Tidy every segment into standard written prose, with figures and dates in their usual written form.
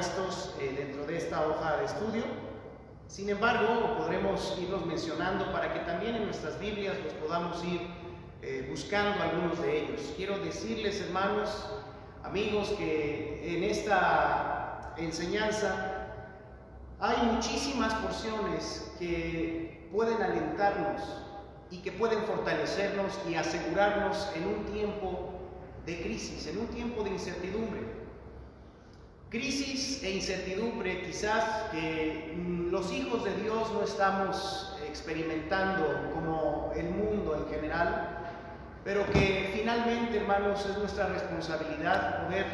puestos dentro de esta hoja de estudio. Sin embargo, podremos irlos mencionando para que también en nuestras Biblias los podamos ir buscando algunos de ellos. Quiero decirles, hermanos, amigos, que en esta enseñanza hay muchísimas porciones que pueden alentarnos y que pueden fortalecernos y asegurarnos en un tiempo de crisis, en un tiempo de incertidumbre. Crisis e incertidumbre quizás que los hijos de Dios no estamos experimentando como el mundo en general, pero que finalmente, hermanos, es nuestra responsabilidad poder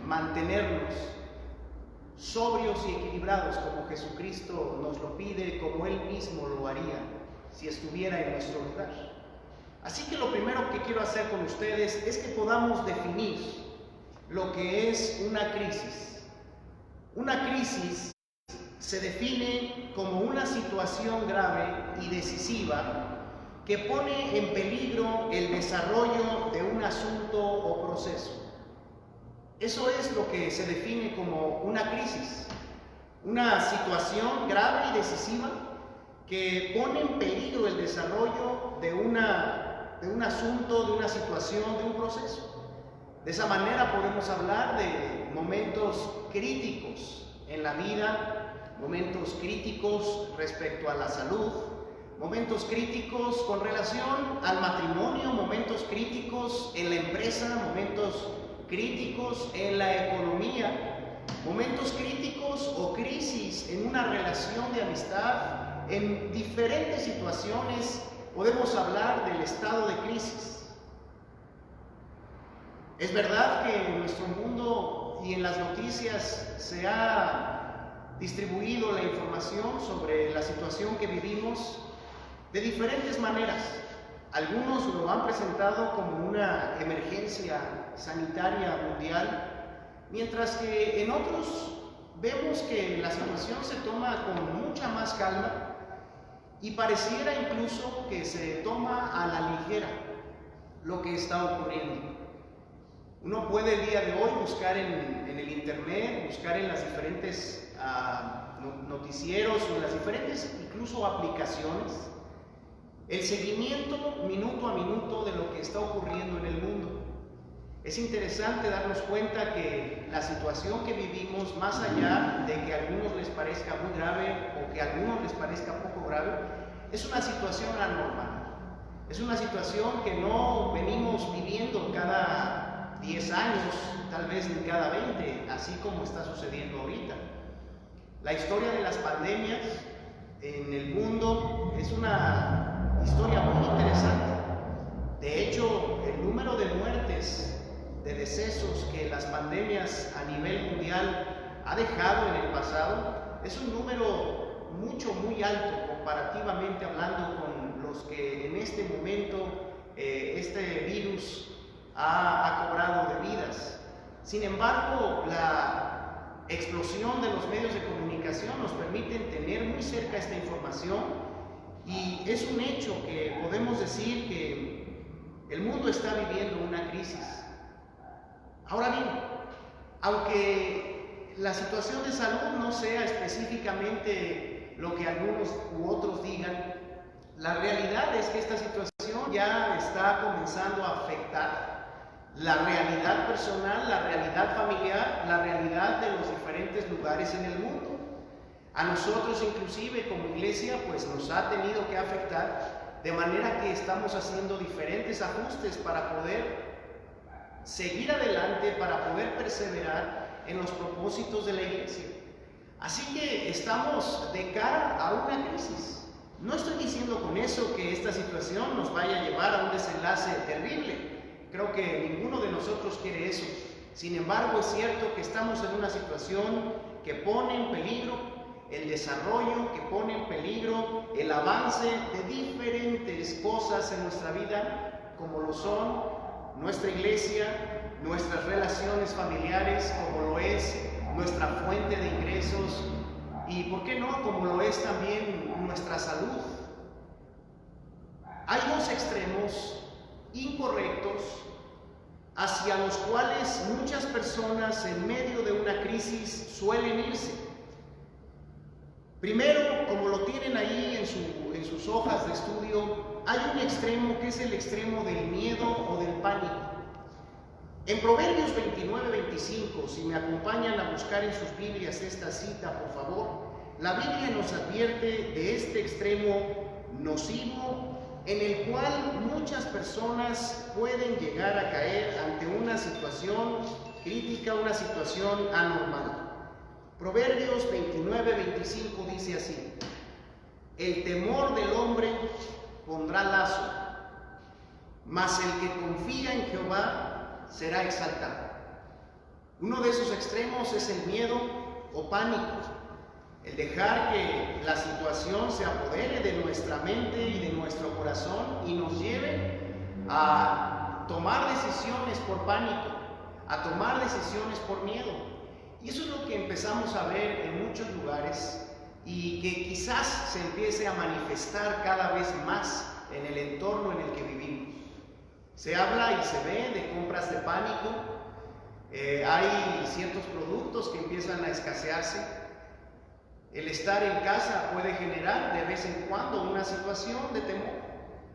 mantenernos sobrios y equilibrados como Jesucristo nos lo pide, como Él mismo lo haría si estuviera en nuestro lugar. Así que lo primero que quiero hacer con ustedes es que podamos definir lo que es una crisis. Una crisis se define como una situación grave y decisiva que pone en peligro el desarrollo de un asunto o proceso. Eso es lo que se define como una crisis. Una situación grave y decisiva que pone en peligro el desarrollo de un asunto, de una situación, de un proceso. De esa manera podemos hablar de momentos críticos en la vida, momentos críticos respecto a la salud, momentos críticos con relación al matrimonio, momentos críticos en la empresa, momentos críticos en la economía, momentos críticos o crisis en una relación de amistad. En diferentes situaciones podemos hablar del estado de crisis. Es verdad que en nuestro mundo y en las noticias se ha distribuido la información sobre la situación que vivimos de diferentes maneras. Algunos lo han presentado como una emergencia sanitaria mundial, mientras que en otros vemos que la situación se toma con mucha más calma y pareciera incluso que se toma a la ligera lo que está ocurriendo. Uno puede el día de hoy buscar en el internet, buscar en las diferentes noticieros o en las diferentes incluso aplicaciones el seguimiento minuto a minuto de lo que está ocurriendo en el mundo. Es interesante darnos cuenta que la situación que vivimos, más allá de que a algunos les parezca muy grave o que a algunos les parezca poco grave, es una situación anormal. Es una situación que no venimos viviendo cada 10 años, tal vez ni cada 20, así como está sucediendo ahorita. La historia de las pandemias en el mundo es una historia muy interesante. De hecho, el número de muertes, de decesos que las pandemias a nivel mundial ha dejado en el pasado es un número muy alto comparativamente hablando con los que en este momento este virus ha cobrado de vidas. Sin embargo, la explosión de los medios de comunicación nos permiten tener muy cerca esta información y es un hecho que podemos decir que el mundo está viviendo una crisis. Ahora bien, aunque la situación de salud no sea específicamente lo que algunos u otros digan, la realidad es que esta situación ya está comenzando a afectar la realidad personal, la realidad familiar, la realidad de los diferentes lugares en el mundo. A nosotros inclusive como iglesia pues nos ha tenido que afectar, de manera que estamos haciendo diferentes ajustes para poder seguir adelante, para poder perseverar en los propósitos de la iglesia. Así que estamos de cara a una crisis. No estoy diciendo con eso que esta situación nos vaya a llevar a un desenlace terrible. Creo que ninguno de nosotros quiere eso. Sin embargo, es cierto que estamos en una situación que pone en peligro el desarrollo, que pone en peligro el avance de diferentes cosas en nuestra vida, como lo son nuestra iglesia, nuestras relaciones familiares, como lo es nuestra fuente de ingresos y, ¿por qué no?, como lo es también nuestra salud. Hay dos extremos incorrectos hacia los cuales muchas personas en medio de una crisis suelen irse. Primero, como lo tienen ahí en sus hojas de estudio, hay un extremo que es el extremo del miedo o del pánico. En Proverbios 29-25, si me acompañan a buscar en sus Biblias esta cita, por favor, la Biblia nos advierte de este extremo nocivo en el cual muchas personas pueden llegar a caer ante una situación crítica, una situación anormal. Proverbios 29-25 dice así: el temor del hombre pondrá lazo, mas el que confía en Jehová será exaltado. Uno de esos extremos es el miedo o pánico, el dejar que la situación se apodere de nuestra mente y de nuestro corazón y nos lleve a tomar decisiones por pánico, a tomar decisiones por miedo. Y eso es lo que empezamos a ver en muchos lugares y que quizás se empiece a manifestar cada vez más en el entorno en el que vivimos. Se habla y se ve de compras de pánico, hay ciertos productos que empiezan a escasearse. El estar en casa puede generar de vez en cuando una situación de temor.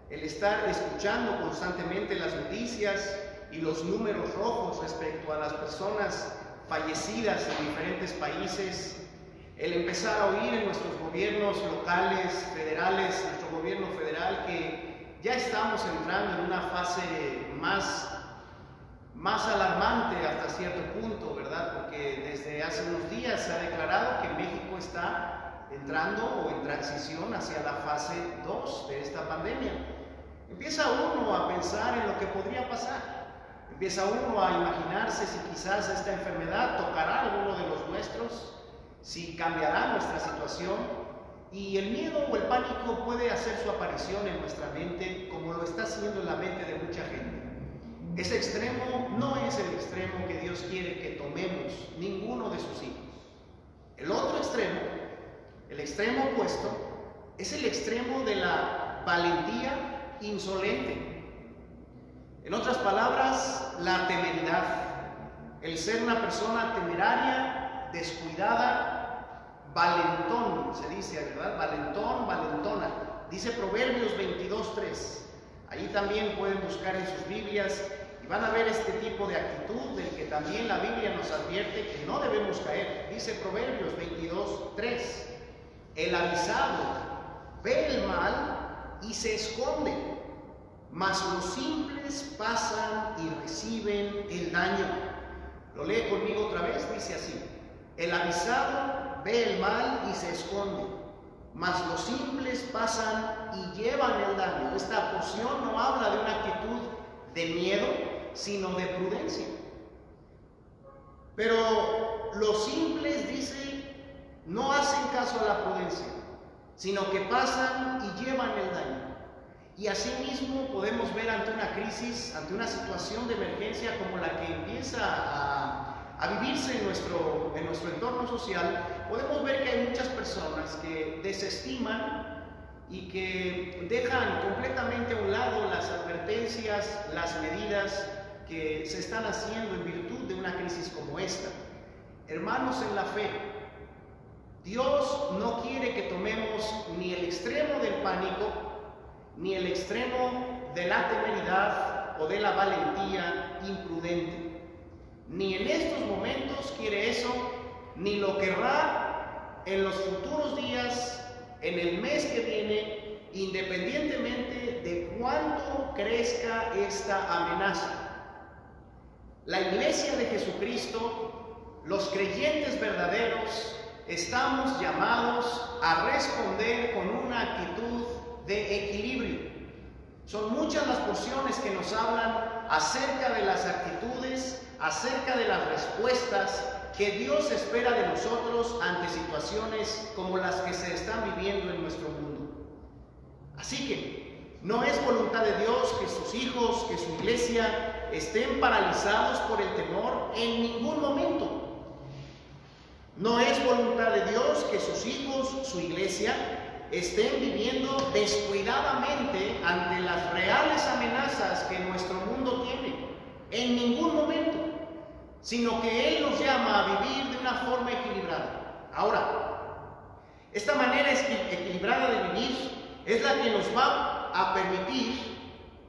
El estar escuchando constantemente las noticias y los números rojos respecto a las personas fallecidas en diferentes países, el empezar a oír en nuestros gobiernos locales, federales, nuestro gobierno federal, que ya estamos entrando en una fase más alarmante hasta cierto punto, ¿verdad? Porque desde hace unos días se ha declarado que México está entrando o en transición hacia la fase 2 de esta pandemia. Empieza uno a pensar en lo que podría pasar. Empieza uno a imaginarse si quizás esta enfermedad tocará a alguno de los nuestros, si cambiará nuestra situación, y el miedo o el pánico puede hacer su aparición en nuestra mente como lo está haciendo en la mente de mucha gente. Ese extremo no es el extremo que Dios quiere que tomemos ninguno de sus hijos. El otro extremo, el extremo opuesto, es el extremo de la valentía insolente. En otras palabras, la temeridad, el ser una persona temeraria, descuidada, valentón, se dice, ¿verdad? Valentón, valentona. Dice Proverbios 22:3. Ahí también pueden buscar en sus Biblias y van a ver este tipo de actitud del que también la Biblia nos advierte que no debemos caer. Dice Proverbios 22:3. El avisado ve el mal y se esconde, mas los simples pasan y reciben el daño. Lo lee conmigo otra vez, dice así: el avisado ve el mal y se esconde, mas los simples pasan y llevan el daño. Esta porción no habla de una actitud de miedo, sino de prudencia. Pero los simples, dice, no hacen caso a la prudencia, sino que pasan y llevan el daño. Y asimismo podemos ver ante una crisis, ante una situación de emergencia como la que empieza a vivirse en nuestro entorno social, podemos ver que hay muchas personas que desestiman y que dejan completamente a un lado las advertencias, las medidas que se están haciendo en virtud de una crisis como esta. Hermanos en la fe, Dios no quiere que tomemos ni el extremo del pánico, ni el extremo de la temeridad o de la valentía imprudente. Ni en estos momentos quiere eso, ni lo querrá en los futuros días, en el mes que viene, independientemente de cuánto crezca esta amenaza. La Iglesia de Jesucristo, los creyentes verdaderos, estamos llamados a responder con una actitud de equilibrio. Son muchas las porciones que nos hablan acerca de las actitudes, acerca de las respuestas que Dios espera de nosotros ante situaciones como las que se están viviendo en nuestro mundo. Así que no es voluntad de Dios que sus hijos, que su iglesia estén paralizados por el temor en ningún momento. No es voluntad de Dios que sus hijos, su iglesia, estén viviendo descuidadamente ante las reales amenazas que nuestro mundo tiene. en ningún momento, sino que Él nos llama a vivir de una forma equilibrada. Ahora, esta manera equilibrada de vivir es la que nos va a permitir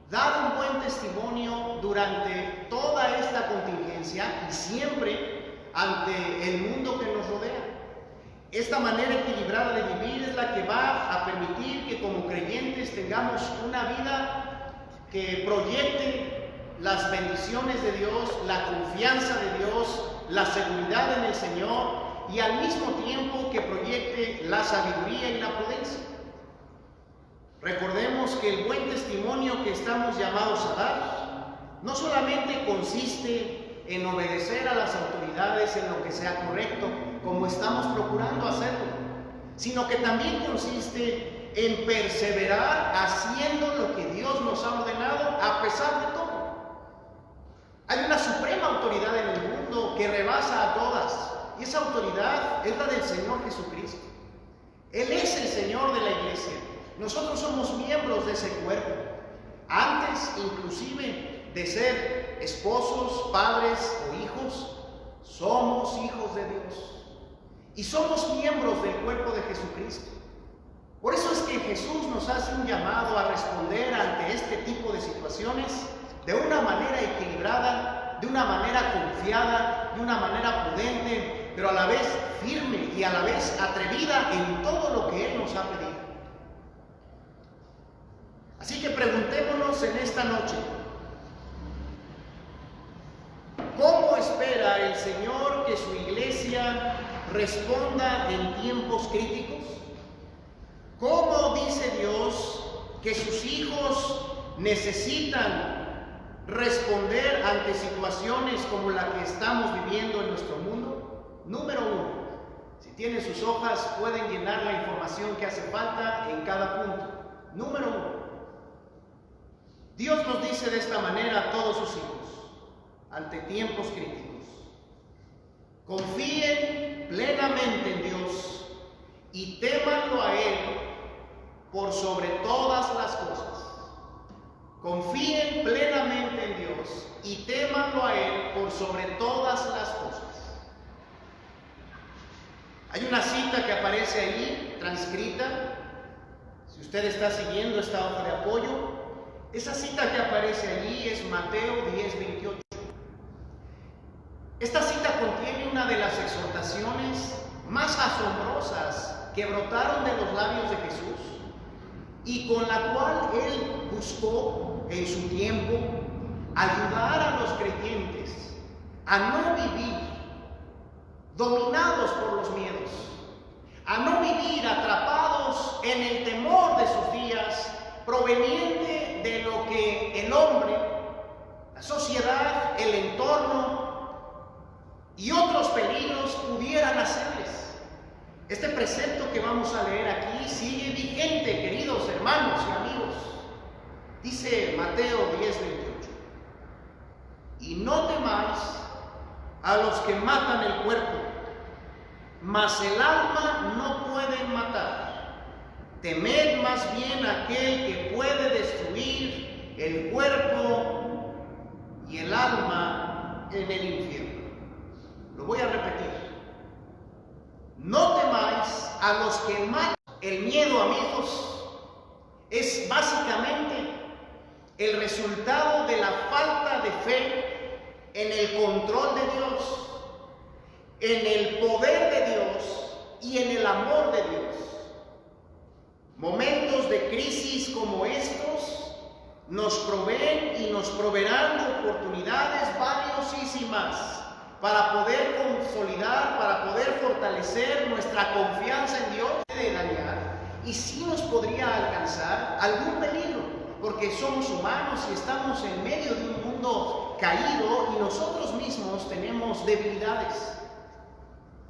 dar un buen testimonio durante toda esta contingencia y siempre ante el mundo que nos rodea. Esta manera equilibrada de vivir es la que va a permitir que como creyentes tengamos una vida que proyecte las bendiciones de Dios, la confianza de Dios, la seguridad en el Señor y al mismo tiempo que proyecte la sabiduría y la prudencia. Recordemos que el buen testimonio que estamos llamados a dar no solamente consiste en obedecer a las autoridades en lo que sea correcto, como estamos procurando hacerlo, sino que también consiste en perseverar haciendo lo que Dios nos ha ordenado a pesar de todo. Hay una suprema autoridad en el mundo que rebasa a todas, y esa autoridad es la del Señor Jesucristo. Él es el Señor de la iglesia. Nosotros somos miembros de ese cuerpo. Antes, inclusive, de ser esposos, padres o hijos, somos hijos de Dios. Y somos miembros del cuerpo de Jesucristo. Por eso es que Jesús nos hace un llamado a responder ante este tipo de situaciones de una manera equilibrada, de una manera confiada, de una manera prudente, pero a la vez firme y a la vez atrevida en todo lo que Él nos ha pedido. Así que preguntémonos en esta noche, ¿cómo espera el Señor que su iglesia responda en tiempos críticos? ¿Cómo dice Dios que sus hijos necesitan responder ante situaciones como la que estamos viviendo en nuestro mundo? Número 1, si tienen sus hojas pueden llenar la información que hace falta en cada punto. Número 1, Dios nos dice de esta manera a todos sus hijos, ante tiempos críticos: confíen plenamente en Dios y témanlo a Él por sobre todas las cosas. Confíen plenamente en Dios y témanlo a Él por sobre todas las cosas. Hay una cita que aparece ahí, transcrita. Si usted está siguiendo esta hoja de apoyo, esa cita que aparece allí es Mateo 10:28. Esta cita contiene una de las exhortaciones más asombrosas que brotaron de los labios de Jesús y con la cual Él buscó en su tiempo ayudar a los creyentes a no vivir dominados por los miedos, a no vivir atrapados en el temor de sus días proveniente de lo que el hombre, la sociedad, el entorno y otros peligros pudieran hacerles. Este precepto que vamos a leer aquí sigue vigente, queridos hermanos y amigos. Dice Mateo 10:28: y no temáis a los que matan el cuerpo, mas el alma no pueden matar. Temed más bien aquel que puede destruir el cuerpo y el alma en el infierno. Lo voy a repetir. No temáis a los que matan. El miedo, amigos, es básicamente el resultado de la falta de fe en el control de Dios, en el poder de Dios y en el amor de Dios. Momentos de crisis como estos nos proveen y nos proveerán de oportunidades valiosísimas para poder consolidar, para poder fortalecer nuestra confianza en Dios. De dañar y sí nos podría alcanzar algún peligro, porque somos humanos y estamos en medio de un mundo caído y nosotros mismos tenemos debilidades.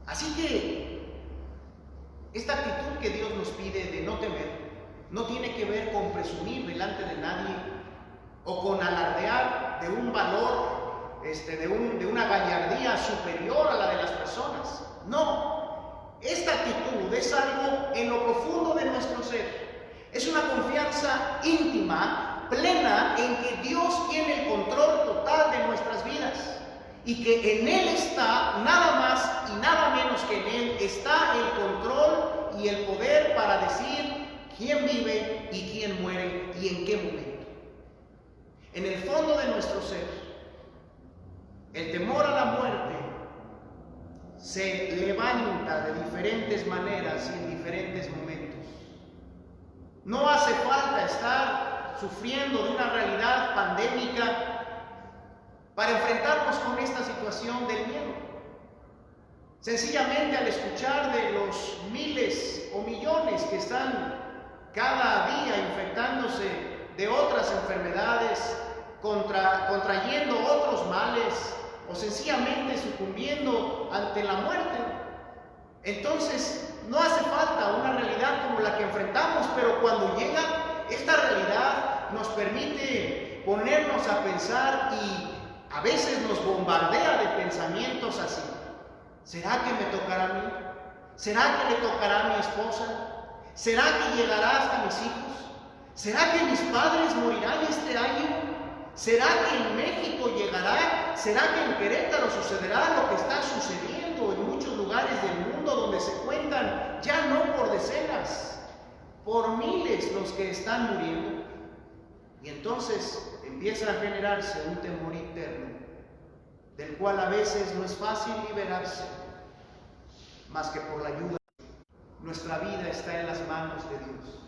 Así que esta actitud que Dios nos pide de no temer no tiene que ver con presumir delante de nadie o con alardear de un valor, de una gallardía superior a la de las personas. No, esta actitud es algo en lo profundo de nuestro ser. Es una confianza íntima plena en que Dios tiene el control total de nuestras vidas y que en Él está, nada más y nada menos que en Él está el control y el poder para decir quién vive y quién muere y en qué momento. En el fondo de nuestro ser, el temor a la muerte se levanta de diferentes maneras y en diferentes momentos. No hace falta estar sufriendo de una realidad pandémica para enfrentarnos con esta situación del miedo. Sencillamente al escuchar de los miles o millones que están cada día infectándose de otras enfermedades, contrayendo otros males o sencillamente sucumbiendo ante la muerte, entonces no hace falta una realidad como la que enfrentamos, pero cuando llega esta realidad nos permite ponernos a pensar y a veces nos bombardea de pensamientos así. ¿Será que me tocará a mí? ¿Será que le tocará a mi esposa? ¿Será que llegará hasta mis hijos? ¿Será que mis padres morirán este año? ¿Será que en México llegará? ¿Será que en Querétaro sucederá lo que está sucediendo en muchos lugares del mundo donde se cuentan ya no por decenas, por miles los que están muriendo? Y entonces empieza a generarse un temor interno, del cual a veces no es fácil liberarse, más que por la ayuda. Nuestra vida está en las manos de Dios.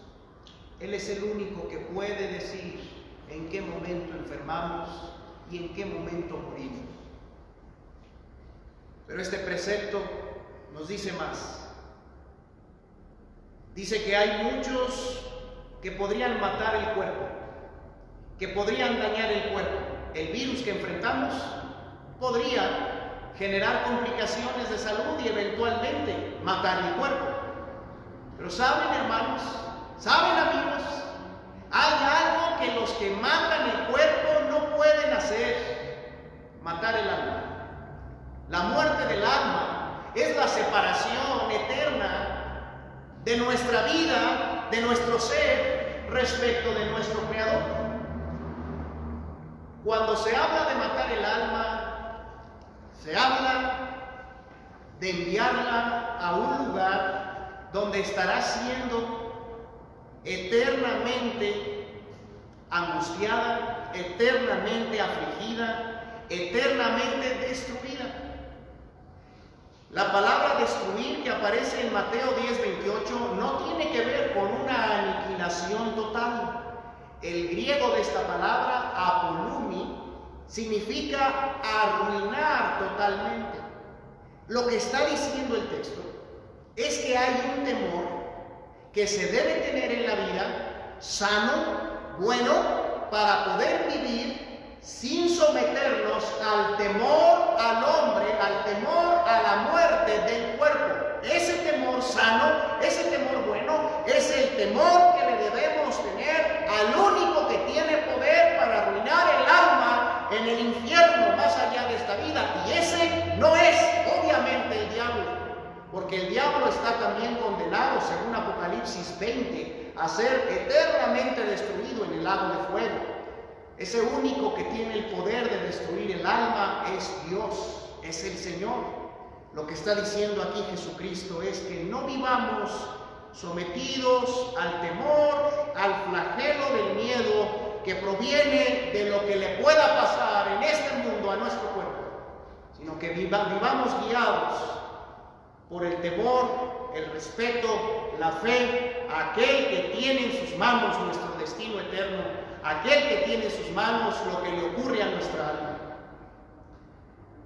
Él es el único que puede decir en qué momento enfermamos y en qué momento morimos. Pero este precepto nos dice más. Dice que hay muchos que podrían matar el cuerpo, que podrían dañar el cuerpo. El virus que enfrentamos podría generar complicaciones de salud y eventualmente matar el cuerpo. Pero ¿saben, hermanos? ¿Saben, amigos? Hay algo que los que matan el cuerpo no pueden hacer: matar el alma. La muerte del alma es la separación eterna de nuestra vida, de nuestro ser, respecto de nuestro Creador. Cuando se habla de matar el alma, se habla de enviarla a un lugar donde estará siendo eternamente angustiada, eternamente afligida, eternamente destruida. La palabra destruir que aparece en Mateo 10:28 no tiene que ver con una aniquilación total. El griego de esta palabra, apolumi, significa arruinar totalmente. Lo que está diciendo el texto es que hay un temor que se debe tener en la vida, sano, bueno, para poder vivir sin someternos al temor al hombre, al temor a la muerte del cuerpo. Ese temor sano, ese temor bueno, es el temor que le debemos tener al único que tiene poder para arruinar el alma en el infierno más allá de esta vida. Y ese no es, obviamente, el diablo, porque el diablo está también condenado, según Apocalipsis 20, a ser eternamente destruido en el lago de fuego. Ese único que tiene el poder de destruir el alma es Dios, es el Señor. Lo que está diciendo aquí Jesucristo es que no vivamos sometidos al temor, al flagelo del miedo que proviene de lo que le pueda pasar en este mundo a nuestro cuerpo, sino que vivamos guiados por el temor, el respeto, la fe a aquel que tiene en sus manos nuestro destino eterno, aquel que tiene en sus manos lo que le ocurre a nuestra alma.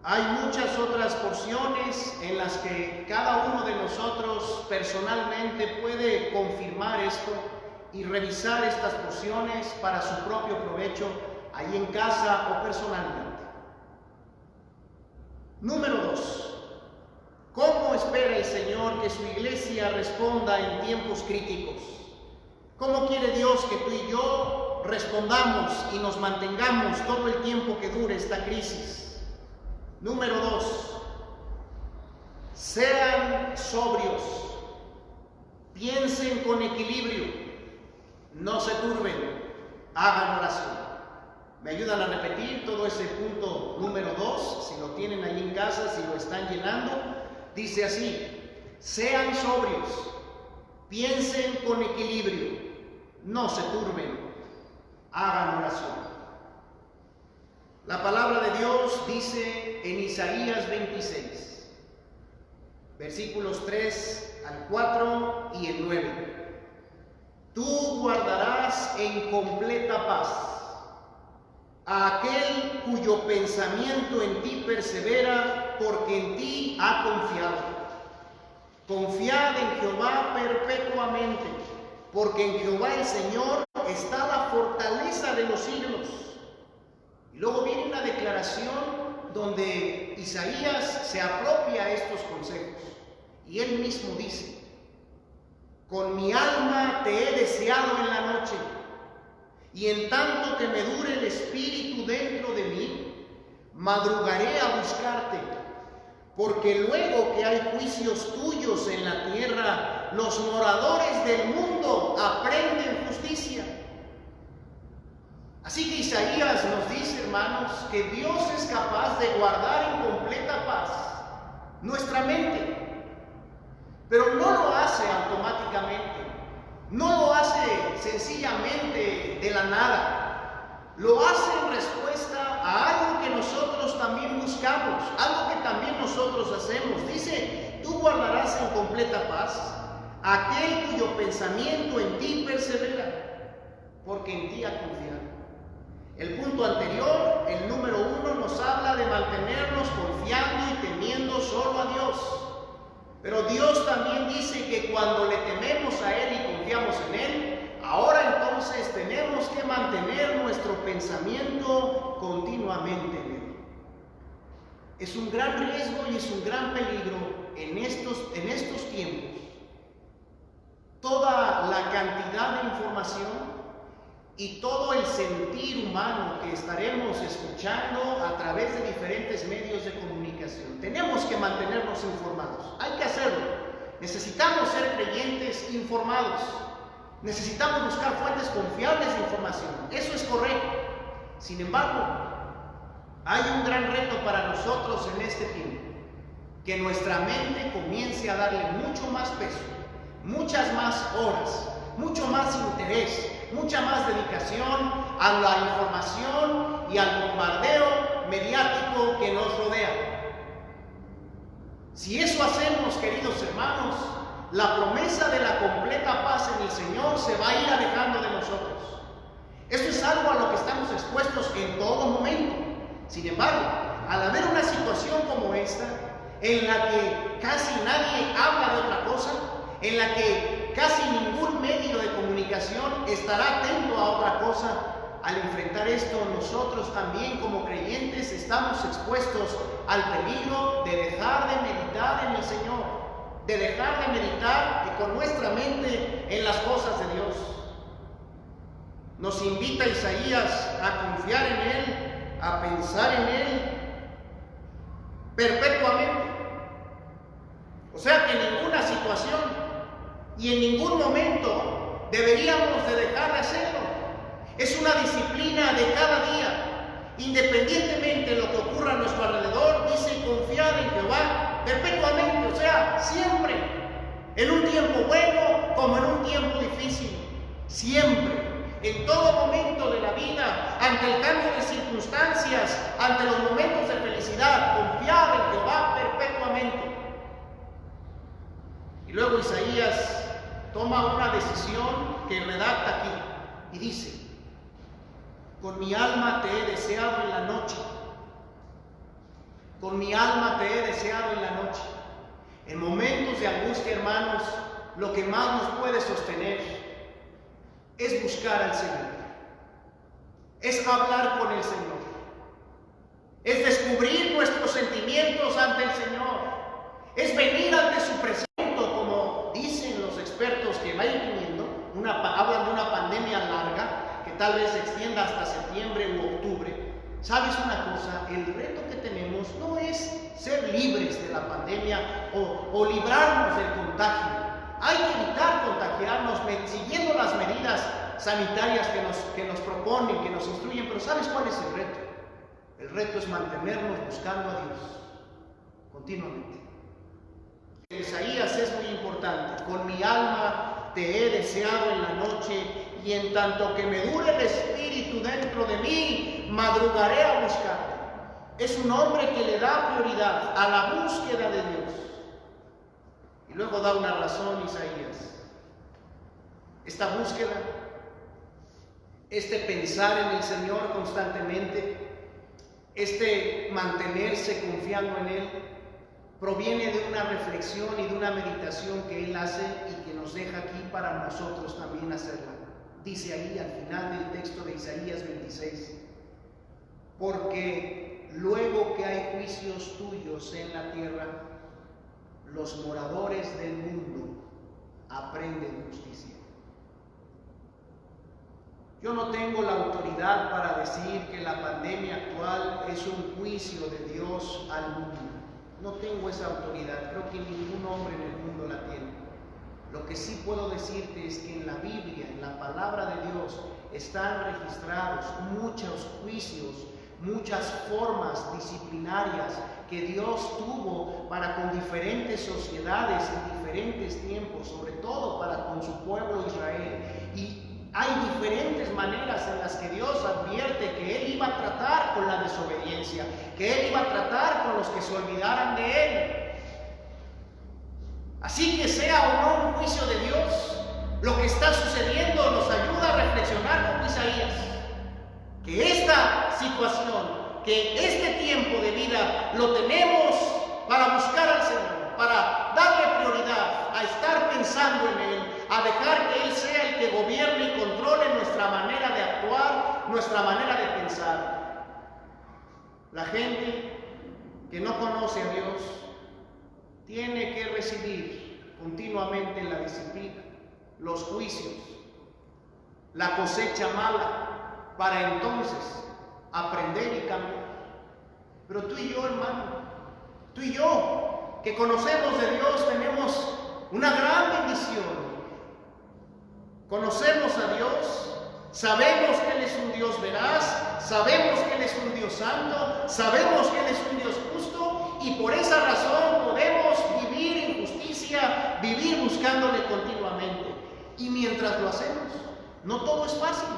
Hay muchas otras porciones en las que cada uno de nosotros personalmente puede confirmar esto y revisar estas porciones para su propio provecho, ahí en casa o personalmente. Número 2. ¿Cómo espera el Señor que su iglesia responda en tiempos críticos? ¿Cómo quiere Dios que tú y yo respondamos y nos mantengamos todo el tiempo que dure esta crisis? Número 2. Sean sobrios, piensen con equilibrio, no se turben, hagan oración. ¿Me ayudan a repetir todo ese punto número 2? Si lo tienen ahí en casa, si lo están llenando, dice así: sean sobrios, piensen con equilibrio, no se turben, hagan oración. La palabra de Dios dice en Isaías 26, versículos 3 al 4 y el 9: tú guardarás en completa paz a aquel cuyo pensamiento en ti persevera, porque en ti ha confiado. Confiad en Jehová perpetuamente, porque en Jehová el Señor está la fortaleza de los siglos. Y luego viene una declaración donde Isaías se apropia estos consejos. Y él mismo dice: con mi alma te he deseado en la noche, y en tanto que me dure el espíritu dentro de mí, madrugaré a buscarte, porque luego que hay juicios tuyos en la tierra, los moradores del mundo aprenden justicia. Así que Isaías nos dice, hermanos, que Dios es capaz de guardar en completa paz nuestra mente, pero no lo hace automáticamente, no lo hace sencillamente de la nada, lo hace en respuesta a algo que nosotros también buscamos, algo que también nosotros hacemos. Dice: tú guardarás en completa paz a aquel cuyo pensamiento en ti persevera, porque en ti ha confiado. El punto anterior, el número 1, nos habla de mantenernos confiando y temiendo solo a Dios. Pero Dios también dice que cuando le tememos a Él y confiamos en Él, ahora entonces tenemos que mantener nuestro pensamiento continuamente en Él. Es un gran riesgo y es un gran peligro en estos tiempos. Toda la cantidad de información y todo el sentir humano que estaremos escuchando a través de diferentes medios de comunicación. Tenemos que mantenernos informados, hay que hacerlo. Necesitamos ser creyentes informados, necesitamos buscar fuentes confiables de información, eso es correcto. Sin embargo, hay un gran reto para nosotros en este tiempo: que nuestra mente comience a darle mucho más peso, muchas más horas, mucho más interés, mucha más dedicación a la información y al bombardeo mediático que nos rodea. Si eso hacemos, queridos hermanos, la promesa de la completa paz en el Señor se va a ir alejando de nosotros. Esto es algo a lo que estamos expuestos en todo momento. Sin embargo, al haber una situación como esta, en la que casi nadie habla de otra cosa, en la que casi ningún medio de comunicación estará atento a otra cosa, al enfrentar esto, nosotros también como creyentes estamos expuestos al peligro de dejar de meditar en el Señor, de dejar de meditar con nuestra mente en las cosas de Dios. Nos invita Isaías a confiar en Él, a pensar en Él perpetuamente. O sea que en ninguna situación y en ningún momento deberíamos de dejar de hacerlo. Es una disciplina de cada día. Independientemente de lo que ocurra a nuestro alrededor, dice: confiar en Jehová perpetuamente, o sea, siempre. En un tiempo bueno como en un tiempo difícil. Siempre, en todo momento de la vida, ante el cambio de circunstancias, ante los momentos de felicidad, confiar en Jehová perpetuamente. Y luego Isaías toma una decisión que redacta aquí y dice: con mi alma te he deseado en la noche. Con mi alma te he deseado en la noche. En momentos de angustia, hermanos, lo que más nos puede sostener es buscar al Señor, es hablar con el Señor, es descubrir nuestros sentimientos ante el Señor, es venir ante su presencia. Dicen los expertos que va a ir viniendo, hablan de una pandemia larga que tal vez se extienda hasta septiembre u octubre. ¿Sabes una cosa? El reto que tenemos no es ser libres de la pandemia o librarnos del contagio. Hay que evitar contagiarnos siguiendo las medidas sanitarias que nos proponen, que nos instruyen, pero ¿sabes cuál es el reto? El reto es mantenernos buscando a Dios continuamente. Isaías es muy importante. Con mi alma te he deseado en la noche, y en tanto que me dure el espíritu dentro de mí, madrugaré a buscarte. Es un hombre que le da prioridad a la búsqueda de Dios. Y luego da una razón Isaías. Esta búsqueda, este pensar en el Señor constantemente, este mantenerse confiando en Él, proviene de una reflexión y de una meditación que Él hace y que nos deja aquí para nosotros también hacerla. Dice ahí al final del texto de Isaías 26, porque luego que hay juicios tuyos en la tierra, los moradores del mundo aprenden justicia. Yo no tengo la autoridad para decir que la pandemia actual es un juicio de Dios al mundo. No tengo esa autoridad, creo que ningún hombre en el mundo la tiene. Lo que sí puedo decirte es que en la Biblia, en la palabra de Dios, están registrados muchos juicios, muchas formas disciplinarias que Dios tuvo para con diferentes sociedades en diferentes tiempos, sobre todo para con su pueblo Israel. Y hay diferentes maneras en las que Dios advierte que Él iba a tratar con la desobediencia, que Él iba a tratar con los que se olvidaran de Él. Así que sea o no un juicio de Dios, lo que está sucediendo nos ayuda a reflexionar como Isaías, que esta situación, que este tiempo de vida lo tenemos para buscar al Señor, para darle prioridad a estar pensando en Él, a dejar que Él sea el que gobierne y controle nuestra manera de actuar, nuestra manera de pensar. La gente que no conoce a Dios tiene que recibir continuamente la disciplina, los juicios, la cosecha mala, para entonces aprender y cambiar. Pero tú y yo, hermano, tú y yo, que conocemos de Dios, tenemos una gran bendición. Conocemos a Dios, sabemos que Él es un Dios veraz, sabemos que Él es un Dios santo, sabemos que Él es un Dios justo, y por esa razón podemos vivir en justicia, vivir buscándole continuamente. Y mientras lo hacemos, no todo es fácil.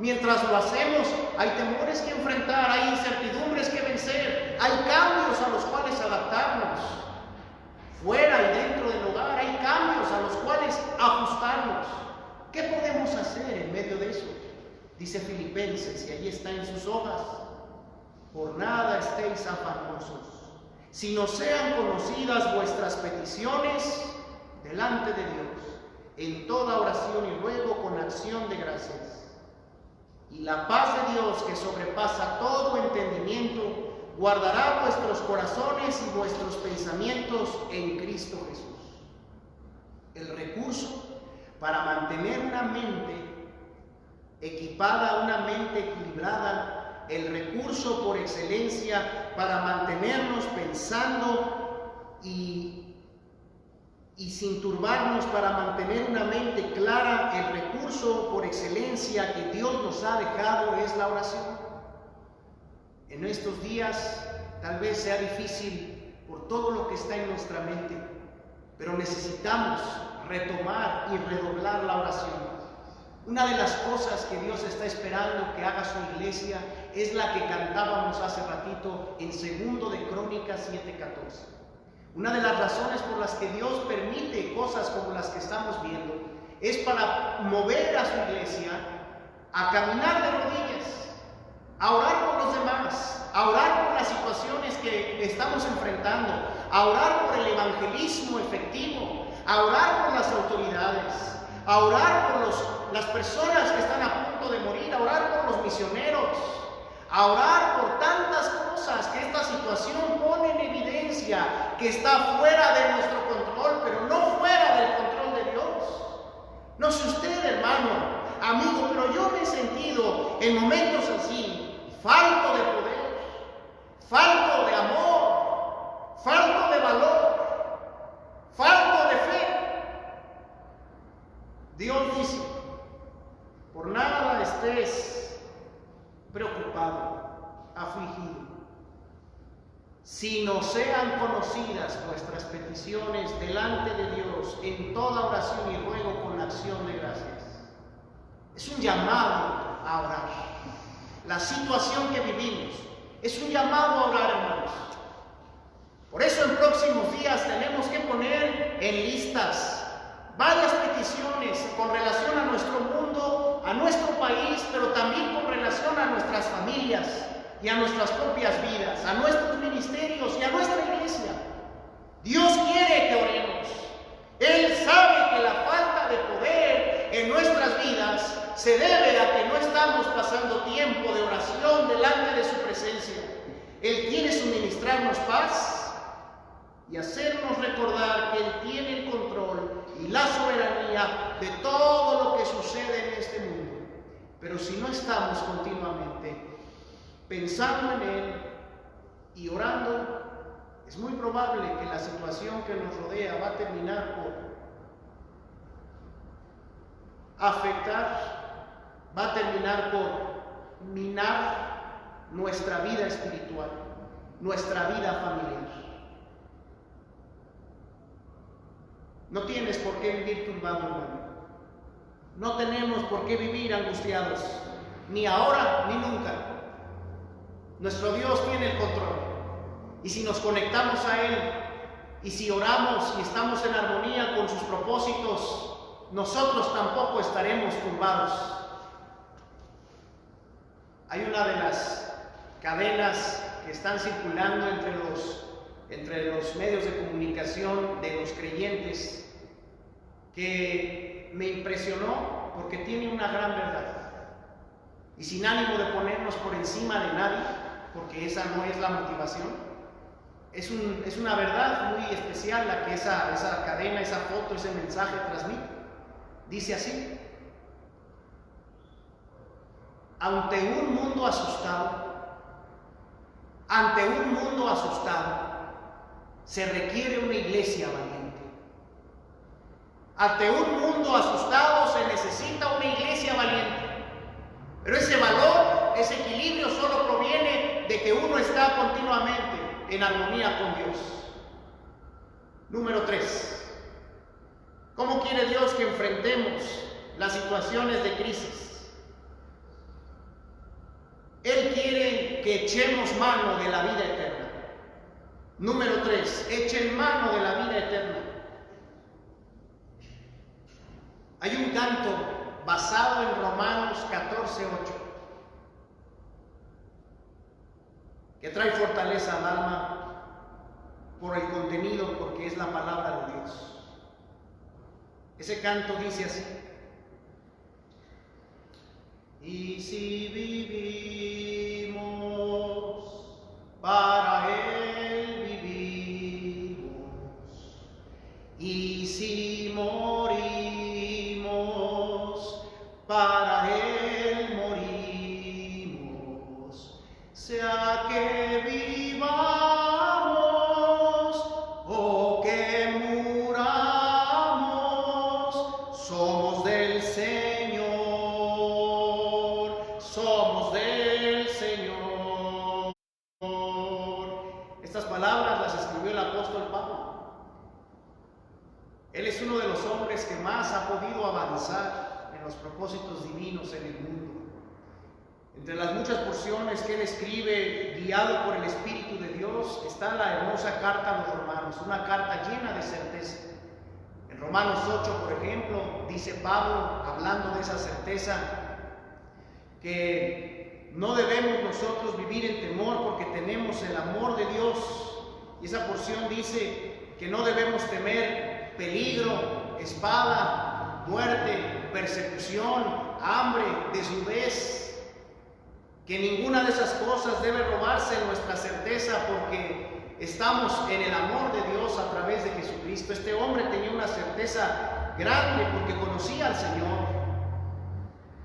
Mientras lo hacemos, hay temores que enfrentar, hay incertidumbres que vencer, hay cambios a los cuales adaptarnos. Fuera y dentro del hogar hay cambios a los cuales ajustarnos. ¿Qué podemos hacer en medio de eso? Dice Filipenses, y allí está en sus hojas: por nada estéis afanosos, sino sean conocidas vuestras peticiones delante de Dios, en toda oración y ruego con acción de gracias. Y la paz de Dios, que sobrepasa todo entendimiento, guardará vuestros corazones y vuestros pensamientos en Cristo Jesús. El recurso para mantener una mente equipada, una mente equilibrada, el recurso por excelencia para mantenernos pensando y sin turbarnos, para mantener una mente clara, el recurso por excelencia que Dios nos ha dejado es la oración. En estos días tal vez sea difícil por todo lo que está en nuestra mente, pero necesitamos retomar y redoblar la oración. Una de las cosas que Dios está esperando que haga su iglesia es la que cantábamos hace ratito en 2 de Crónicas 7:14. Una de las razones por las que Dios permite cosas como las que estamos viendo es para mover a su iglesia a caminar de rodillas, a orar por los demás, a orar por las situaciones que estamos enfrentando, a orar por el evangelismo efectivo, a orar por las autoridades, a orar por las personas que están a punto de morir, a orar por los misioneros, a orar por tantas cosas que esta situación pone en evidencia, que está fuera de nuestro control, pero no fuera del control de Dios. No sé usted, hermano, amigo, pero yo me he sentido en momentos así, falto de poder, falto de amor, falto de valor, falto de fe. Dios dice: por sino sean conocidas vuestras peticiones delante de Dios en toda oración y ruego con acción de gracias. Es un llamado a orar. La situación que vivimos es un llamado a orar, hermanos. Por eso en próximos días tenemos que poner en listas varias peticiones con relación a nuestro mundo, a nuestro país, pero también con relación a nuestras familias y a nuestras propias vidas, a nuestros ministerios y a nuestra iglesia. Dios quiere que oremos. Él sabe que la falta de poder en nuestras vidas se debe a que no estamos pasando tiempo de oración delante de su presencia. Él quiere suministrarnos paz y hacernos recordar que Él tiene el control y la soberanía de todo lo que sucede en este mundo. Pero si no estamos continuamente pensando en Él y orando, es muy probable que la situación que nos rodea va a terminar por afectar, va a terminar por minar nuestra vida espiritual, nuestra vida familiar. No tienes por qué vivir turbado, hermano. No tenemos por qué vivir angustiados, ni ahora ni nunca. Nuestro Dios tiene el control. Y si nos conectamos a Él, y si oramos y estamos en armonía con sus propósitos, nosotros tampoco estaremos turbados. Hay una de las cadenas que están circulando entre los medios de comunicación de los creyentes que me impresionó porque tiene una gran verdad. Y sin ánimo de ponernos por encima de nadie, porque esa no es la motivación, es una verdad muy especial la que esa cadena, esa foto, ese mensaje transmite. Dice así: ante un mundo asustado, se requiere una iglesia valiente. Ante un mundo asustado se necesita una iglesia valiente. Pero ese valor, ese equilibrio solo proviene de que uno está continuamente en armonía con Dios. Número 3. ¿Cómo quiere Dios que enfrentemos las situaciones de crisis? Él quiere que echemos mano de la vida eterna. Número 3. Echen mano de la vida eterna. Hay un canto basado en Romanos 14:8 que trae fortaleza al alma por el contenido, porque es la palabra de Dios. Ese canto dice así: y si vivimos, para Él vivimos, y si morimos, para Él morimos, sea que vivamos o que muramos, somos del Señor, somos del Señor. Estas palabras las escribió el apóstol Pablo. Él es uno de los hombres que más ha podido avanzar en los propósitos divinos en el mundo. Entre las muchas porciones que él escribe, guiado por el Espíritu de Dios, está la hermosa carta a los romanos, una carta llena de certeza. En Romanos 8, por ejemplo, dice Pablo, hablando de esa certeza, que no debemos nosotros vivir en temor porque tenemos el amor de Dios. Y esa porción dice que no debemos temer peligro, espada, muerte, persecución, hambre, desnudez, que ninguna de esas cosas debe robarse nuestra certeza porque estamos en el amor de Dios a través de Jesucristo. Este hombre tenía una certeza grande porque conocía al Señor.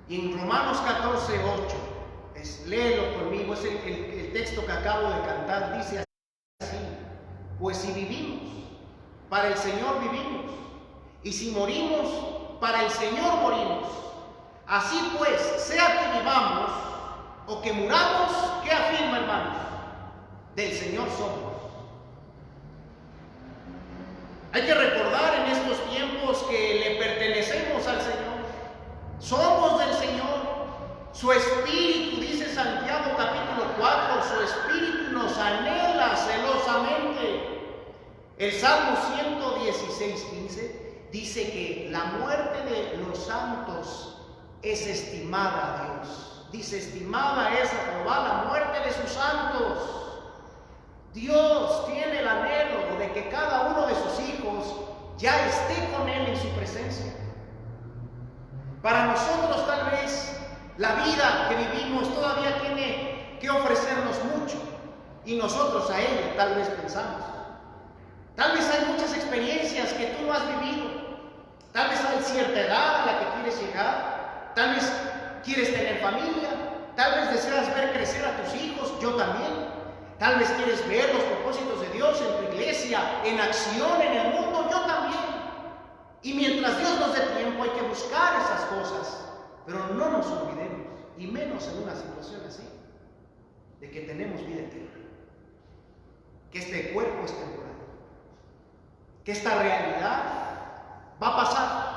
Y en Romanos 14:8, léelo conmigo, es el texto que acabo de cantar, dice así: pues si vivimos, para el Señor vivimos, y si morimos, para el Señor morimos. Así pues, sea que vivamos o que muramos, ¿qué afirma, hermanos? Del Señor somos. Hay que recordar en estos tiempos que le pertenecemos al Señor. Somos del Señor. Su Espíritu, dice Santiago capítulo 4, su Espíritu nos anhela celosamente. El Salmo 116:15 dice que la muerte de los santos es estimada a Dios. Dice, estimada es a Jehová la muerte de sus santos. Dios tiene el anhelo de que cada uno de sus hijos ya esté con Él en su presencia. Para nosotros tal vez la vida que vivimos todavía tiene que ofrecernos mucho y nosotros a ella tal vez pensamos. Tal vez hay muchas experiencias que tú no has vivido. Tal vez hay cierta edad a la que quieres llegar. Tal vez quieres tener familia. Tal vez deseas ver crecer a tus hijos. Yo también. Tal vez quieres ver los propósitos de Dios en tu iglesia, en acción en el mundo. Yo también. Y mientras Dios nos dé tiempo hay que buscar esas cosas. Pero no nos olvidemos, y menos en una situación así, de que tenemos vida eterna. Que este cuerpo es temporal. Que esta realidad va a pasar.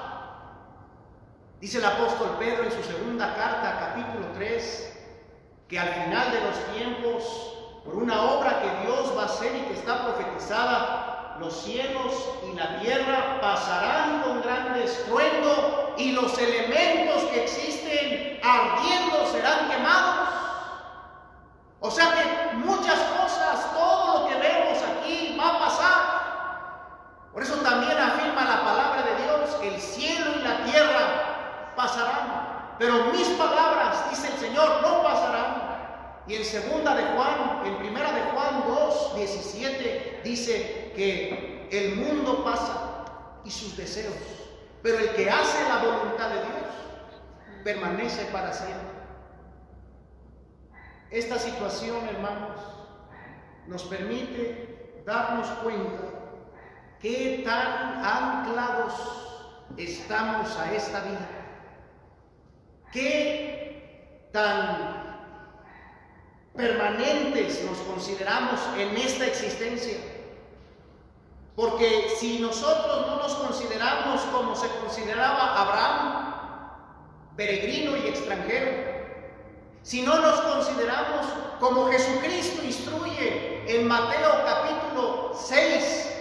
Dice el apóstol Pedro en su segunda carta, capítulo 3, que al final de los tiempos, por una obra que Dios va a hacer y que está profetizada, los cielos y la tierra pasarán con gran estruendo y los elementos que existen ardiendo serán quemados. O sea que muchas cosas, todo lo que vemos aquí va a pasar. Por eso también afirma la palabra de Dios, el cielo y la tierra pasarán, pero mis palabras, dice el Señor, no pasarán. Y en primera de Juan 2:17 dice que el mundo pasa y sus deseos, pero el que hace la voluntad de Dios permanece para siempre. Esta situación, hermanos, nos permite darnos cuenta qué tan anclados estamos a esta vida, qué tan permanentes nos consideramos en esta existencia. Porque si nosotros no nos consideramos como se consideraba Abraham, peregrino y extranjero, si no nos consideramos como Jesucristo instruye en Mateo capítulo 6,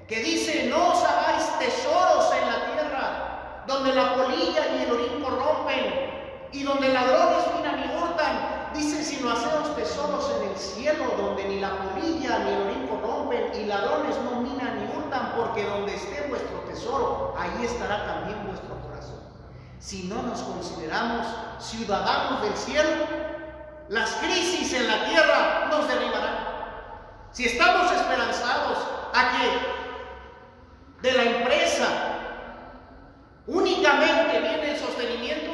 que dice, no os hagáis tesoros en la tierra, donde la polilla y el orín corrompen, y donde ladrones minan y hurtan. Dice, sino haceos tesoros en el cielo, donde ni la polilla ni el orín corrompen, y ladrones no minan ni hurtan, porque donde esté vuestro tesoro, ahí estará también vuestro corazón. Si no nos consideramos ciudadanos del cielo, las crisis en la tierra nos derribarán. Si estamos esperanzados a que de la empresa únicamente viene el sostenimiento,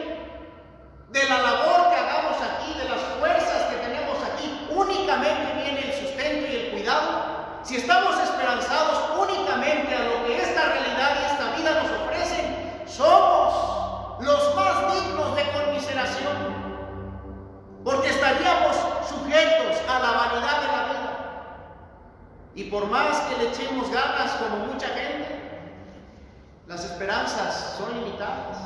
de la labor que hagamos aquí, de las fuerzas que tenemos aquí, únicamente viene el sustento y el cuidado. Si estamos esperanzados únicamente a lo que esta realidad y esta vida nos ofrecen, somos los más dignos de conmiseración, porque estaríamos sujetos a la vanidad de la vida. Y por más que le echemos ganas como mucha gente, las esperanzas son limitadas.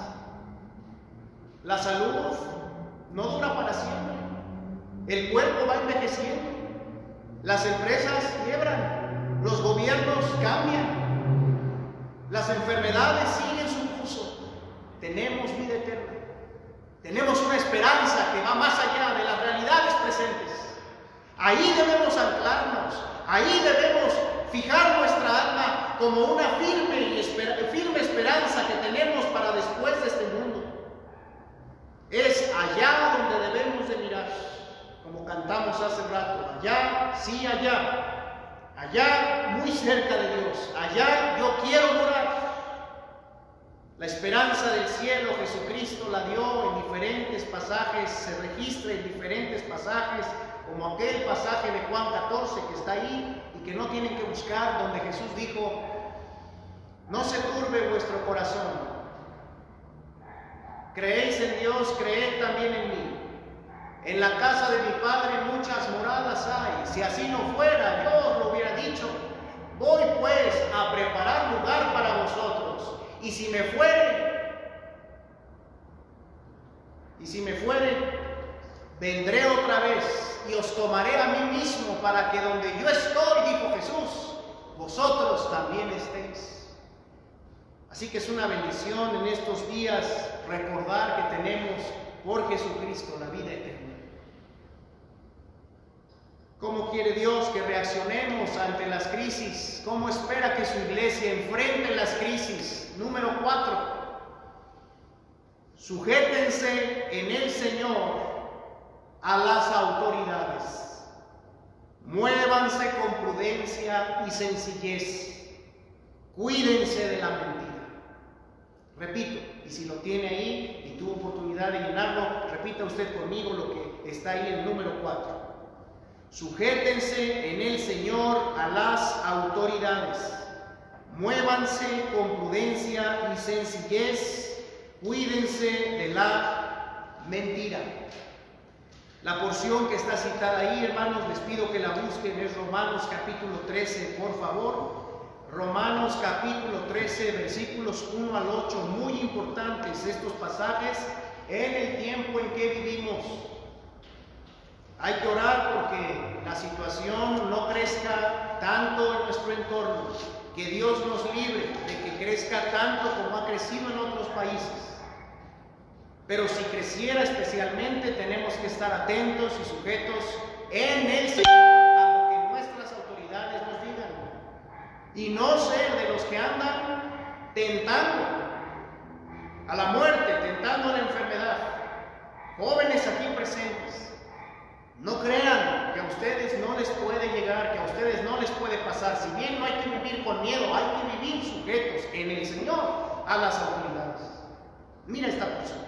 La salud no dura para siempre. El cuerpo va envejeciendo. Las empresas quiebran. Los gobiernos cambian. Las enfermedades siguen su curso. Tenemos vida eterna. Tenemos una esperanza que va más allá de las realidades presentes. Ahí debemos anclarnos. Ahí debemos fijar nuestra alma como una firme esperanza que tenemos para después de este mundo. Es allá donde debemos de mirar, como cantamos hace rato, allá, sí, allá muy cerca de Dios, allá yo quiero morar. La esperanza del cielo Jesucristo la dio en diferentes pasajes, se registra en diferentes pasajes, como aquel pasaje de Juan 14 que está ahí y que no tienen que buscar, donde Jesús dijo, no se turbe vuestro corazón. Creéis en Dios, creed también en mí. En la casa de mi Padre muchas moradas hay. Si así no fuera, yo os lo hubiera dicho. Voy pues a preparar lugar para vosotros. Y si me fuere, vendré otra vez y os tomaré a mí mismo, para que donde yo estoy, dijo Jesús, vosotros también estéis. Así que es una bendición en estos días recordar que tenemos por Jesucristo la vida eterna. ¿Cómo quiere Dios que reaccionemos ante las crisis? ¿Cómo espera que su iglesia enfrente las crisis? Número 4. Sujétense en el Señor a las autoridades. Muévanse con prudencia y sencillez. Cuídense de la mentira. Repito, y si lo tiene ahí y tuvo oportunidad de llenarlo, repita usted conmigo lo que está ahí en el número 4. Sujétense en el Señor a las autoridades. Muévanse con prudencia y sencillez. Cuídense de la mentira. La porción que está citada ahí, hermanos, les pido que la busquen, es Romanos capítulo 13, por favor. Romanos capítulo 13, versículos 1 al 8, muy importantes estos pasajes en el tiempo en que vivimos. Hay que orar porque la situación no crezca tanto en nuestro entorno, que Dios nos libre de que crezca tanto como ha crecido en otros países. Pero si creciera especialmente, tenemos que estar atentos y sujetos en el Señor a lo que nuestras autoridades nos digan. Y no ser de los que andan tentando a la muerte, tentando a la enfermedad. Jóvenes aquí presentes, no crean que a ustedes no les puede llegar, que a ustedes no les puede pasar. Si bien no hay que vivir con miedo, hay que vivir sujetos en el Señor a las autoridades. Mira esta persona.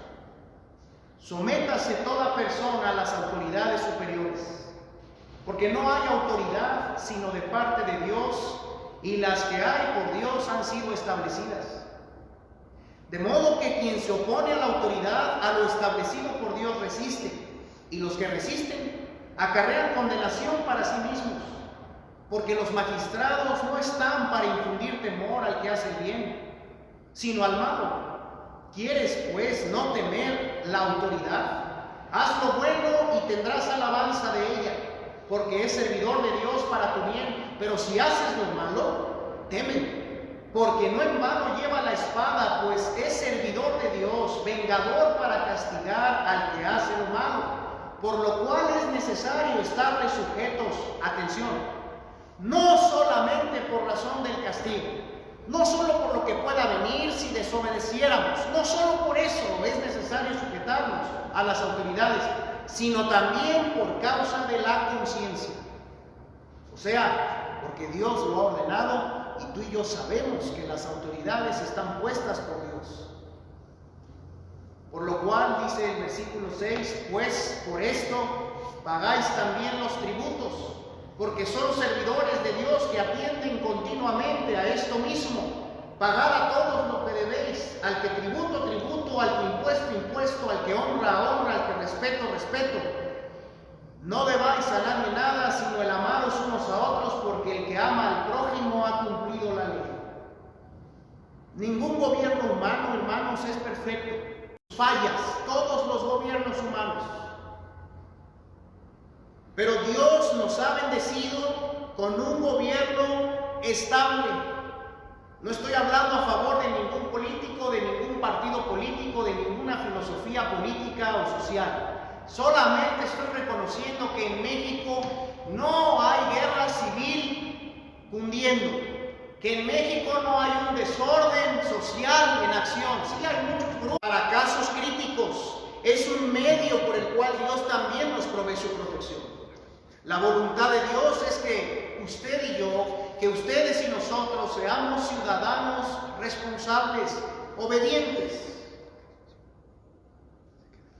Sométase toda persona a las autoridades superiores, porque no hay autoridad sino de parte de Dios, y las que hay por Dios han sido establecidas. De modo que quien se opone a la autoridad, a lo establecido por Dios, resiste, y los que resisten acarrean condenación para sí mismos, porque los magistrados no están para infundir temor al que hace el bien, sino al malo. ¿Quieres pues no temer la autoridad? Haz lo bueno y tendrás alabanza de ella, porque es servidor de Dios para tu bien. Pero si haces lo malo, teme, porque no en vano lleva la espada, pues es servidor de Dios, vengador para castigar al que hace lo malo. Por lo cual es necesario estarle sujetos, atención, no solamente por razón del castigo, no solo por lo que pueda venir si desobedeciéramos, no solo por eso es necesario sujetarnos a las autoridades, sino también por causa de la conciencia. O sea, porque Dios lo ha ordenado y tú y yo sabemos que las autoridades están puestas por Dios. Por lo cual, dice el versículo 6, pues por esto pagáis también los tributos, porque son servidores de Dios que atienden continuamente a esto mismo. Pagad a todos lo que debéis, al que tributo, tributo, al que impuesto, impuesto, al que honra, honra, al que respeto, respeto. No debáis a nadie nada, sino el amaros unos a otros, porque el que ama al prójimo ha cumplido la ley. Ningún gobierno humano, hermanos, es perfecto. Fallas, todos los gobiernos humanos. Pero Dios nos ha bendecido con un gobierno estable. No estoy hablando a favor de ningún político, de ningún partido político, de ninguna filosofía política o social. Solamente estoy reconociendo que en México no hay guerra civil cundiendo, que en México no hay un desorden social en acción. Sí hay muchos grupos para casos críticos. Es un medio por el cual Dios también nos provee su protección. La voluntad de Dios es que usted y yo, que ustedes y nosotros seamos ciudadanos responsables, obedientes,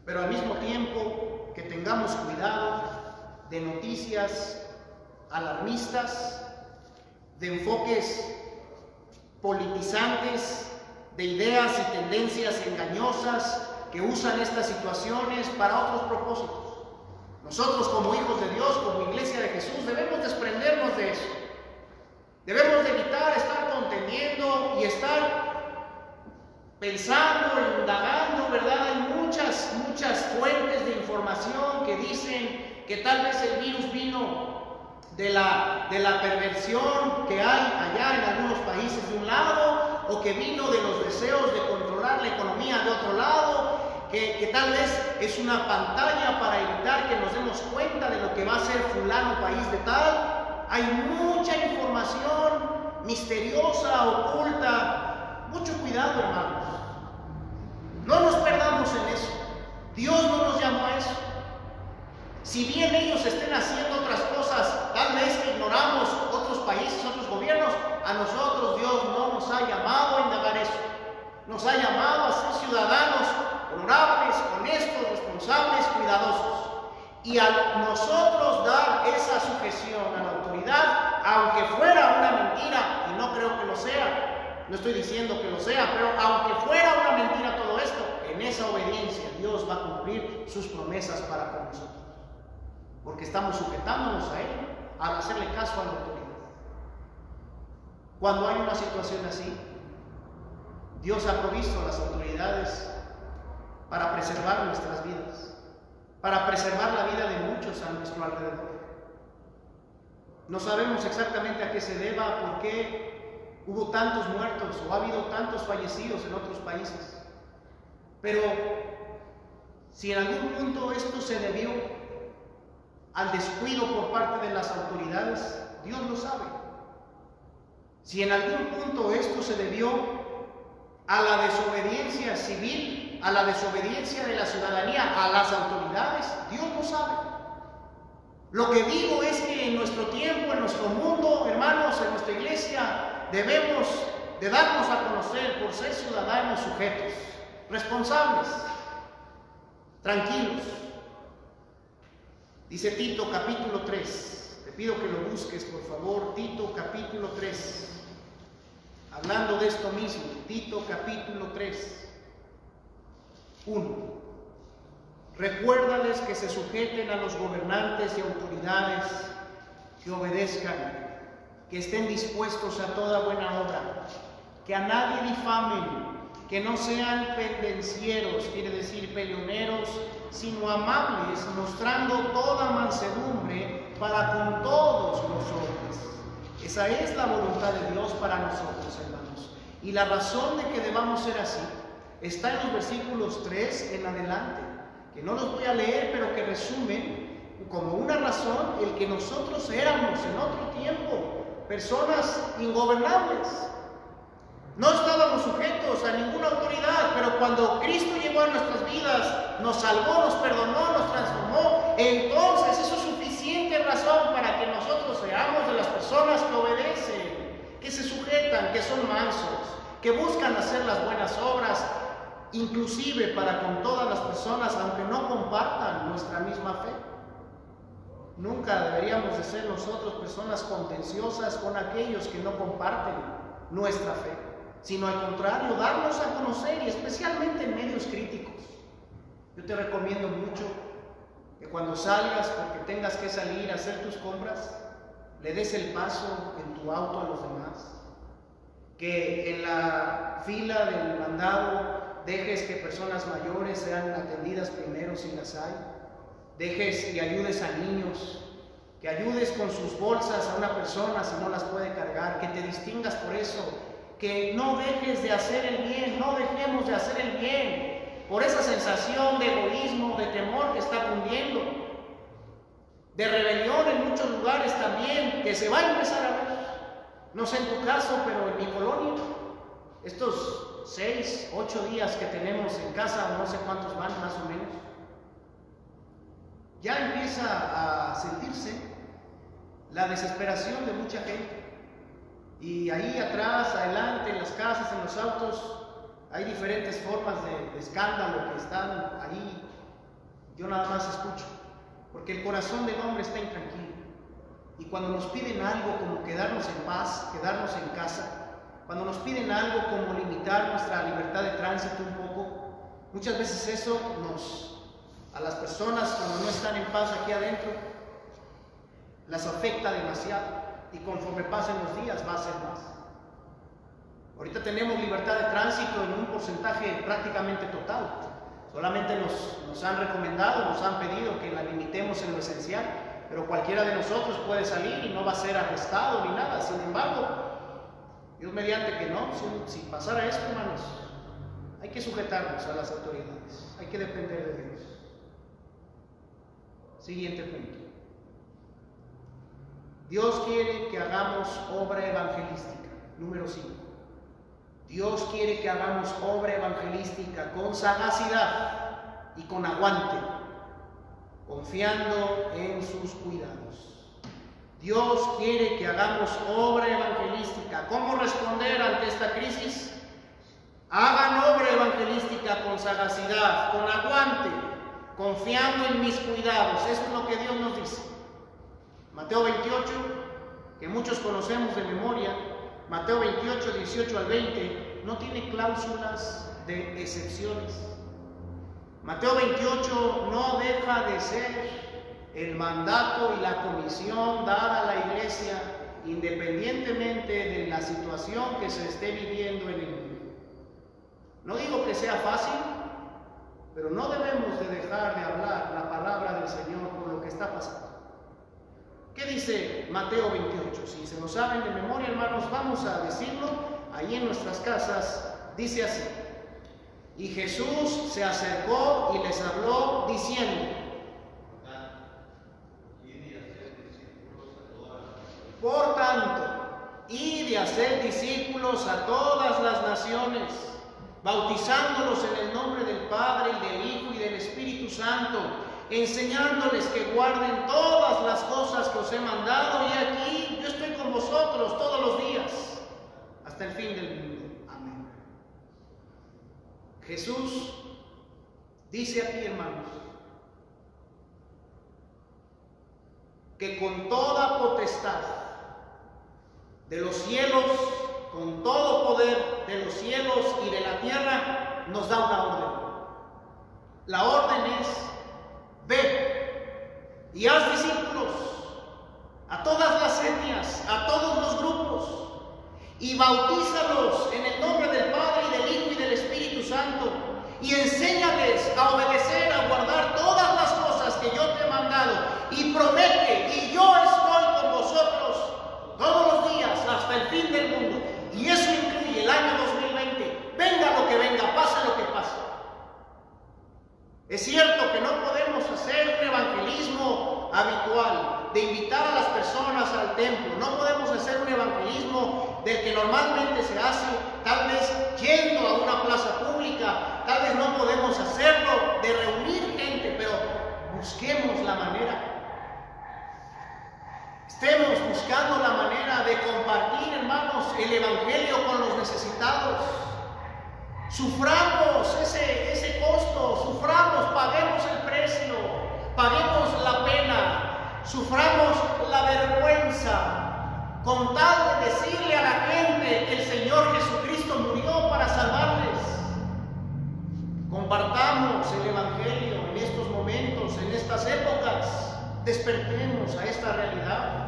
pero al mismo tiempo que tengamos cuidado de noticias alarmistas, de enfoques politizantes, de ideas y tendencias engañosas que usan estas situaciones para otros propósitos. Nosotros como hijos de Dios, como Iglesia de Jesús, debemos desprendernos de eso. Debemos de evitar estar contendiendo y estar pensando, indagando, ¿verdad? Hay muchas fuentes de información que dicen que tal vez el virus vino de la perversión que hay allá en algunos países de un lado, o que vino de los deseos de controlar la economía de otro lado, que tal vez es una pantalla para evitar que nos demos cuenta de lo que va a ser fulano país de tal. Hay mucha información misteriosa, oculta. Mucho cuidado, hermanos. No nos perdamos en eso. Dios no nos llamó a eso. Si bien ellos estén haciendo otras cosas, tal vez que ignoramos otros países, otros gobiernos, a nosotros Dios no nos ha llamado a indagar eso. Nos ha llamado a ser ciudadanos honorables, honestos, responsables, cuidadosos. Y a nosotros dar esa sujeción a la autoridad, aunque fuera una mentira, y no creo que lo sea, no estoy diciendo que lo sea, pero aunque fuera una mentira todo esto, en esa obediencia Dios va a cumplir sus promesas para con nosotros. Porque estamos sujetándonos a Él al hacerle caso a la autoridad. Cuando hay una situación así, Dios ha provisto a las autoridades para preservar nuestras vidas, para preservar la vida de muchos a nuestro alrededor. No sabemos exactamente a qué se deba, por qué hubo tantos muertos o ha habido tantos fallecidos en otros países. Pero si en algún punto esto se debió al descuido por parte de las autoridades, Dios lo sabe. Si en algún punto esto se debió a la desobediencia civil, a la desobediencia de la ciudadanía, a las autoridades, Dios lo sabe. Lo que digo es que en nuestro tiempo, en nuestro mundo, hermanos, en nuestra iglesia, debemos de darnos a conocer por ser ciudadanos sujetos, responsables, tranquilos. Dice Tito capítulo 3, te pido que lo busques por favor, Tito capítulo 3, hablando de esto mismo, Tito capítulo 3, 1. Recuérdales que se sujeten a los gobernantes y autoridades, que obedezcan, que estén dispuestos a toda buena obra, que a nadie difamen, que no sean pendencieros, quiere decir peleoneros, sino amables, mostrando toda mansedumbre para con todos los hombres. Esa es la voluntad de Dios para nosotros, hermanos. Y la razón de que debamos ser así está en los versículos 3 en adelante, que no los voy a leer, pero que resumen como una razón el que nosotros éramos en otro tiempo personas ingobernables. No estábamos sujetos a ninguna autoridad, pero cuando Cristo llegó a nuestras vidas, nos salvó, nos perdonó, nos transformó, entonces eso es suficiente razón para que nosotros seamos de las personas que obedecen, que se sujetan, que son mansos, que buscan hacer las buenas obras, inclusive para con todas las personas, aunque no compartan nuestra misma fe. Nunca deberíamos de ser nosotros personas contenciosas con aquellos que no comparten nuestra fe, sino al contrario, darnos a conocer, y especialmente en medios críticos. Yo te recomiendo mucho que cuando salgas, porque tengas que salir a hacer tus compras, le des el paso en tu auto a los demás, que en la fila del mandado dejes que personas mayores sean atendidas primero si las hay, dejes y ayudes a niños, que ayudes con sus bolsas a una persona si no las puede cargar, que te distingas por eso, que no dejes de hacer el bien, no dejemos de hacer el bien, por esa sensación de egoísmo, de temor que está cundiendo, de rebelión en muchos lugares también, que se va a empezar a ver. No sé en tu caso, pero en mi colonia, estos 6, 8 días que tenemos en casa, no sé cuántos van más o menos, ya empieza a sentirse la desesperación de mucha gente. Y ahí atrás, adelante, en las casas, en los autos, hay diferentes formas de escándalo que están ahí. Yo nada más escucho, porque el corazón del hombre está intranquilo. Y cuando nos piden algo como quedarnos en paz, quedarnos en casa, cuando nos piden algo como limitar nuestra libertad de tránsito un poco, muchas veces eso a las personas cuando no están en paz aquí adentro, las afecta demasiado. y conforme pasen los días va a ser más. Ahorita tenemos libertad de tránsito en un porcentaje prácticamente total. Solamente nos han recomendado, nos han pedido que la limitemos en lo esencial, pero cualquiera de nosotros puede salir y no va a ser arrestado ni nada. Sin embargo, Dios mediante que no, si pasara esto, hermanos, hay que sujetarnos a las autoridades, hay que depender de Dios. Siguiente punto. Dios quiere que hagamos obra evangelística. Número 5. Dios quiere que hagamos obra evangelística con sagacidad y con aguante, confiando en sus cuidados. Dios quiere que hagamos obra evangelística. ¿Cómo responder ante esta crisis? Hagan obra evangelística con sagacidad, con aguante, confiando en mis cuidados. Eso es lo que Dios nos dice. Mateo 28, que muchos conocemos de memoria, Mateo 28, 18 al 20, no tiene cláusulas de excepciones. Mateo 28 no deja de ser el mandato y la comisión dada a la iglesia, independientemente de la situación que se esté viviendo en el mundo. No digo que sea fácil, pero no debemos de dejar de hablar la palabra del Señor por lo que está pasando. ¿Qué dice Mateo 28? Si se lo saben de memoria, hermanos, vamos a decirlo ahí en nuestras casas. Dice así: y Jesús se acercó y les habló diciendo: por tanto, id y haced discípulos a todas las naciones, bautizándolos en el nombre del Padre y del Hijo y del Espíritu Santo, enseñándoles que guarden todas las cosas que os he mandado, y aquí yo estoy con vosotros todos los días, hasta el fin del mundo. Amén. Jesús dice aquí, hermanos, que con toda potestad de los cielos, con todo poder de los cielos y de la tierra, nos da una orden. La orden es: ve y haz discípulos a todas las etnias, a todos los grupos, y bautízalos en el nombre del Padre y del Hijo y del Espíritu Santo, y enséñales a obedecer, a guardar todas las cosas que yo te he mandado, y promete: y yo estoy con vosotros todos los días hasta el fin del mundo. Y eso incluye el año 2020, venga lo que venga, pase lo que pase. Es cierto que no podemos hacer un evangelismo habitual, de invitar a las personas al templo. No podemos hacer un evangelismo del que normalmente se hace, tal vez yendo a una plaza pública. Tal vez no podemos hacerlo de reunir gente, pero busquemos la manera. Estemos buscando la manera de compartir, hermanos, el evangelio con los necesitados. Suframos ese costo, suframos, paguemos el precio, paguemos la pena, suframos la vergüenza, con tal de decirle a la gente que el Señor Jesucristo murió para salvarles. Compartamos el evangelio en estos momentos, en estas épocas, despertemos a esta realidad.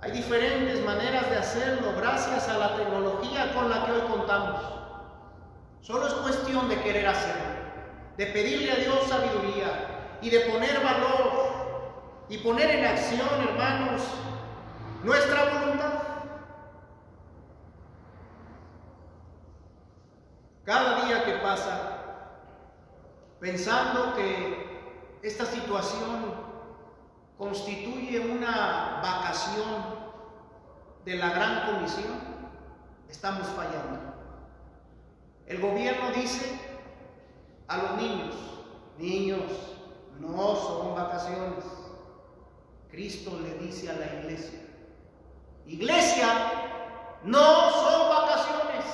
Hay diferentes maneras de hacerlo gracias a la tecnología con la que hoy contamos. Solo es cuestión de querer hacerlo, de pedirle a Dios sabiduría y de poner valor y poner en acción, hermanos, nuestra voluntad. Cada día que pasa, pensando que esta situación constituye una vacación de la gran comisión, estamos fallando. El gobierno dice a los niños: niños, no son vacaciones. Cristo le dice a la iglesia: iglesia, no son vacaciones.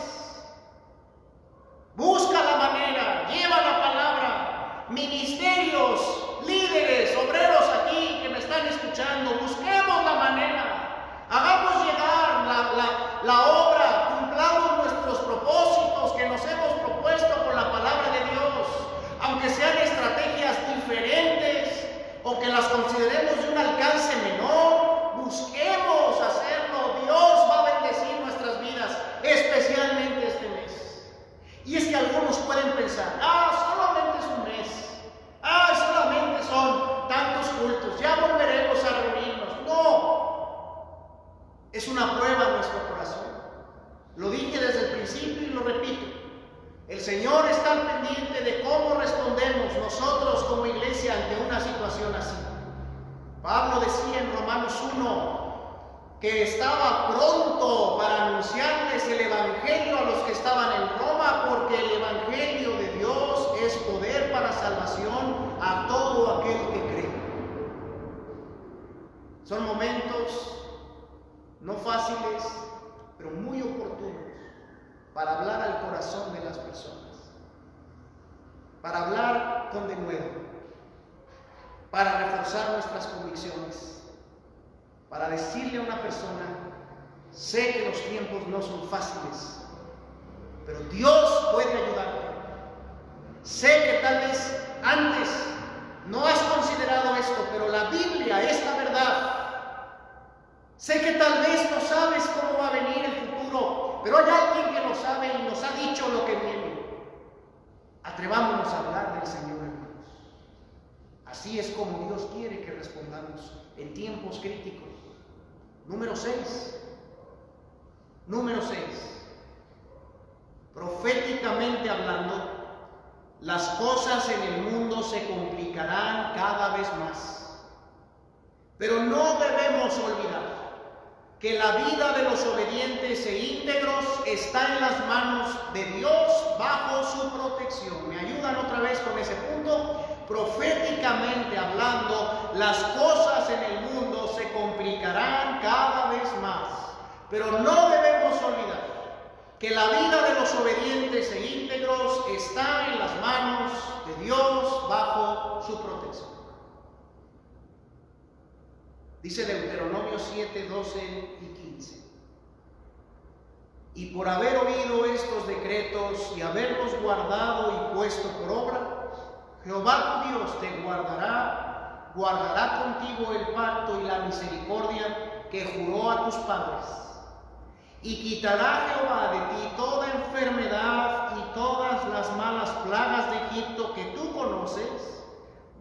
Busca la manera, lleva la palabra. Ministerios, líderes, obreros aquí que me están escuchando, busquemos la manera, hagamos llegar la obra, cumplamos nuestros propósitos que nos hemos propuesto con la palabra de Dios, aunque sean estrategias diferentes o que las consideremos de un alcance menor. algunos pueden pensar, solamente es un mes, solamente son tantos cultos, ya volveremos a reunirnos. No, es una prueba en nuestro corazón. Lo dije desde el principio y lo repito. El Señor está al pendiente de cómo respondemos nosotros como iglesia ante una situación así. Pablo decía en Romanos 1 que estaba pronto para anunciarles el Evangelio a los que estaban en Roma, porque el Evangelio de Dios es poder para salvación a todo aquel que cree. Son momentos no fáciles, pero muy oportunos para hablar al corazón de las personas, para hablar con denuedo, para reforzar nuestras convicciones, para decirle a una persona: sé que los tiempos no son fáciles, pero Dios puede ayudarte. Sé que tal vez antes no has considerado esto, pero la Biblia es la verdad. Sé que tal vez no sabes cómo va a venir el futuro, pero hay alguien que lo sabe y nos ha dicho lo que viene. Atrevámonos a hablar del Señor, hermanos. Así es como Dios quiere que respondamos en tiempos críticos. Número 6. Proféticamente hablando, las cosas en el mundo se complicarán cada vez más. Pero no debemos olvidar que la vida de los obedientes e íntegros está en las manos de Dios bajo su protección. ¿Me ayudan otra vez con ese punto? Proféticamente hablando, las cosas en el mundo se complicarán cada vez más. Pero no debemos olvidar que la vida de los obedientes e íntegros está en las manos de Dios bajo su protección. Dice Deuteronomio 7, 12 y 15. Y por haber oído estos decretos y haberlos guardado y puesto por obra, Jehová tu Dios te guardará contigo el pacto y la misericordia que juró a tus padres. Y quitará Jehová de ti toda enfermedad y todas las malas plagas de Egipto que tú conoces.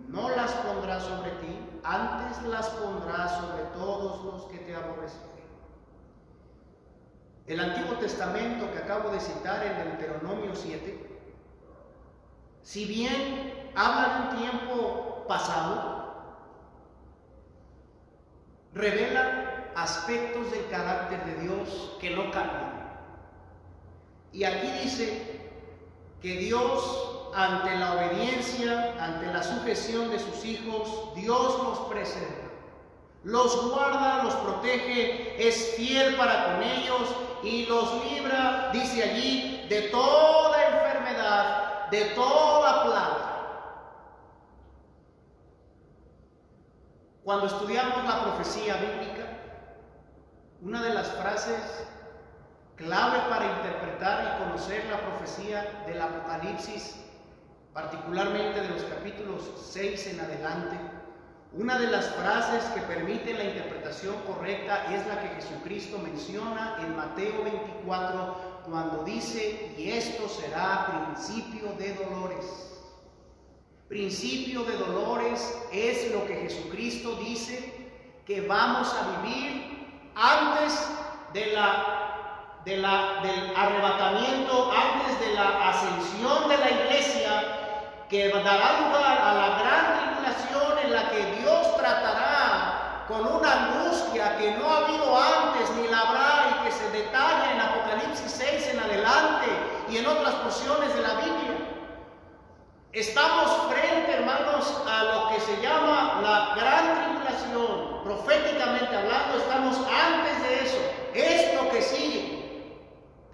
No las pondrá sobre ti, antes las pondrá sobre todos los que te aborrecen. El Antiguo Testamento que acabo de citar en Deuteronomio 7, si bien habla de un tiempo pasado, revela aspectos del carácter de Dios que no cambian. Y aquí dice que Dios, ante la obediencia, ante la sujeción de sus hijos, Dios los preserva, los guarda, los protege, es fiel para con ellos y los libra, dice allí, de toda enfermedad, de toda plaga. Cuando estudiamos la profecía bíblica, una de las frases clave para interpretar y conocer la profecía del Apocalipsis, particularmente de los capítulos 6 en adelante, una de las frases que permite la interpretación correcta es la que Jesucristo menciona en Mateo 24, cuando dice: y esto será principio de dolores. Principio de dolores es lo que Jesucristo dice que vamos a vivir antes del arrebatamiento, antes de la ascensión de la iglesia, que dará lugar a la gran tribulación en la que Dios tratará con una angustia que no ha habido antes ni la habrá, y que se detalla en Apocalipsis 6 en adelante y en otras porciones de la Biblia. Estamos frente, hermanos, a lo que se llama la gran tribulación. Proféticamente hablando, estamos antes de eso. Es lo que sigue.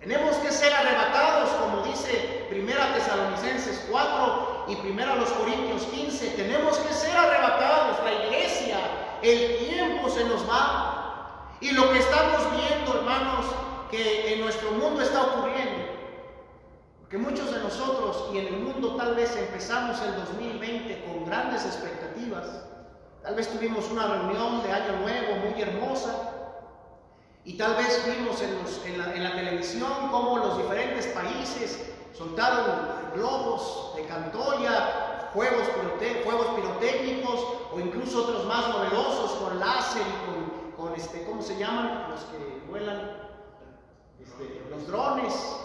Tenemos que ser arrebatados, como dice 1 Tesalonicenses 4 y 1 Corintios 15. Tenemos que ser arrebatados, la iglesia. El tiempo se nos va. Y lo que estamos viendo, hermanos, que en nuestro mundo está ocurriendo, que muchos de nosotros y en el mundo tal vez empezamos el 2020 con grandes expectativas. Tal vez tuvimos una reunión de Año Nuevo muy hermosa y tal vez vimos en la televisión cómo los diferentes países soltaron globos de Cantoya, fuegos pirotécnicos o incluso otros más novedosos con láser y con ¿cómo se llaman? Los que vuelan, los drones.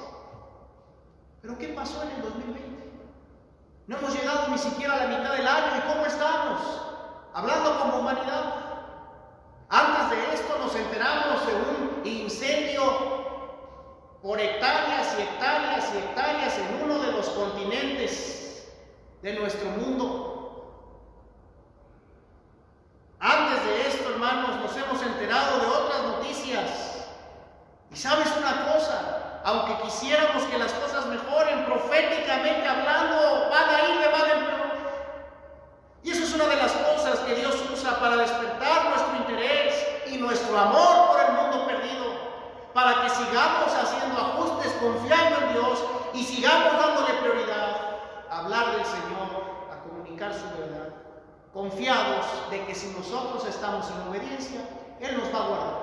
Pero ¿qué pasó en el 2020? No hemos llegado ni siquiera a la mitad del año. ¿Y cómo estamos? Hablando como humanidad. Antes de esto nos enteramos de un incendio por hectáreas y hectáreas y hectáreas en uno de los continentes de nuestro mundo. Antes de esto, hermanos, nos hemos enterado de otras noticias. Y sabes una cosa, aunque quisiéramos que las cosas mejoren, proféticamente hablando, van a ir de mal en peor. Y eso es una de las cosas que Dios usa para despertar nuestro interés y nuestro amor por el mundo perdido, para que sigamos haciendo ajustes, confiando en Dios y sigamos dándole prioridad a hablar del Señor, a comunicar su verdad, confiados de que si nosotros estamos en obediencia, Él nos va a guardar,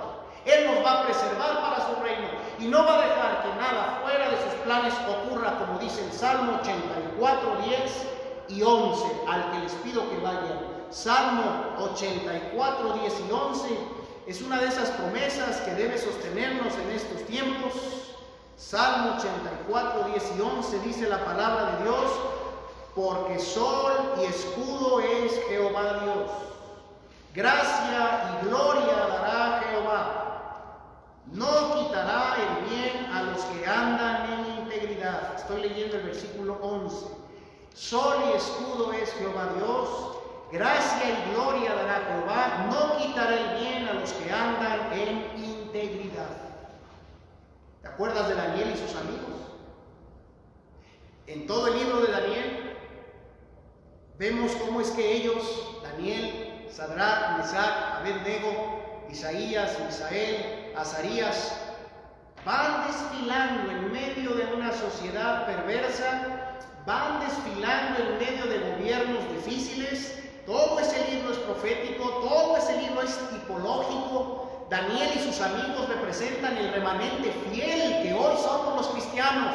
Él nos va a preservar para su reino y no va a dejar que nada fuera de sus planes ocurra, como dice el Salmo 84, 10 y 11, al que les pido que vayan. Salmo 84, 10 y 11 es una de esas promesas que debe sostenernos en estos tiempos. Salmo 84, 10 y 11 dice la palabra de Dios: porque sol y escudo es Jehová Dios, gracia y gloria dará Jehová, no quitará el bien a los que andan en integridad. Estoy leyendo el versículo 11. Sol y escudo es Jehová Dios, gracia y gloria dará Jehová, no quitará el bien a los que andan en integridad. ¿Te acuerdas de Daniel y sus amigos? En todo el libro de Daniel vemos cómo es que ellos, Daniel, Sadrach, Mesach, Abed-nego, Isaías, Misael, Azarías, van desfilando en medio de una sociedad perversa, van desfilando en medio de gobiernos difíciles. Todo ese libro es profético, todo ese libro es tipológico. Daniel y sus amigos representan el remanente fiel que hoy somos los cristianos.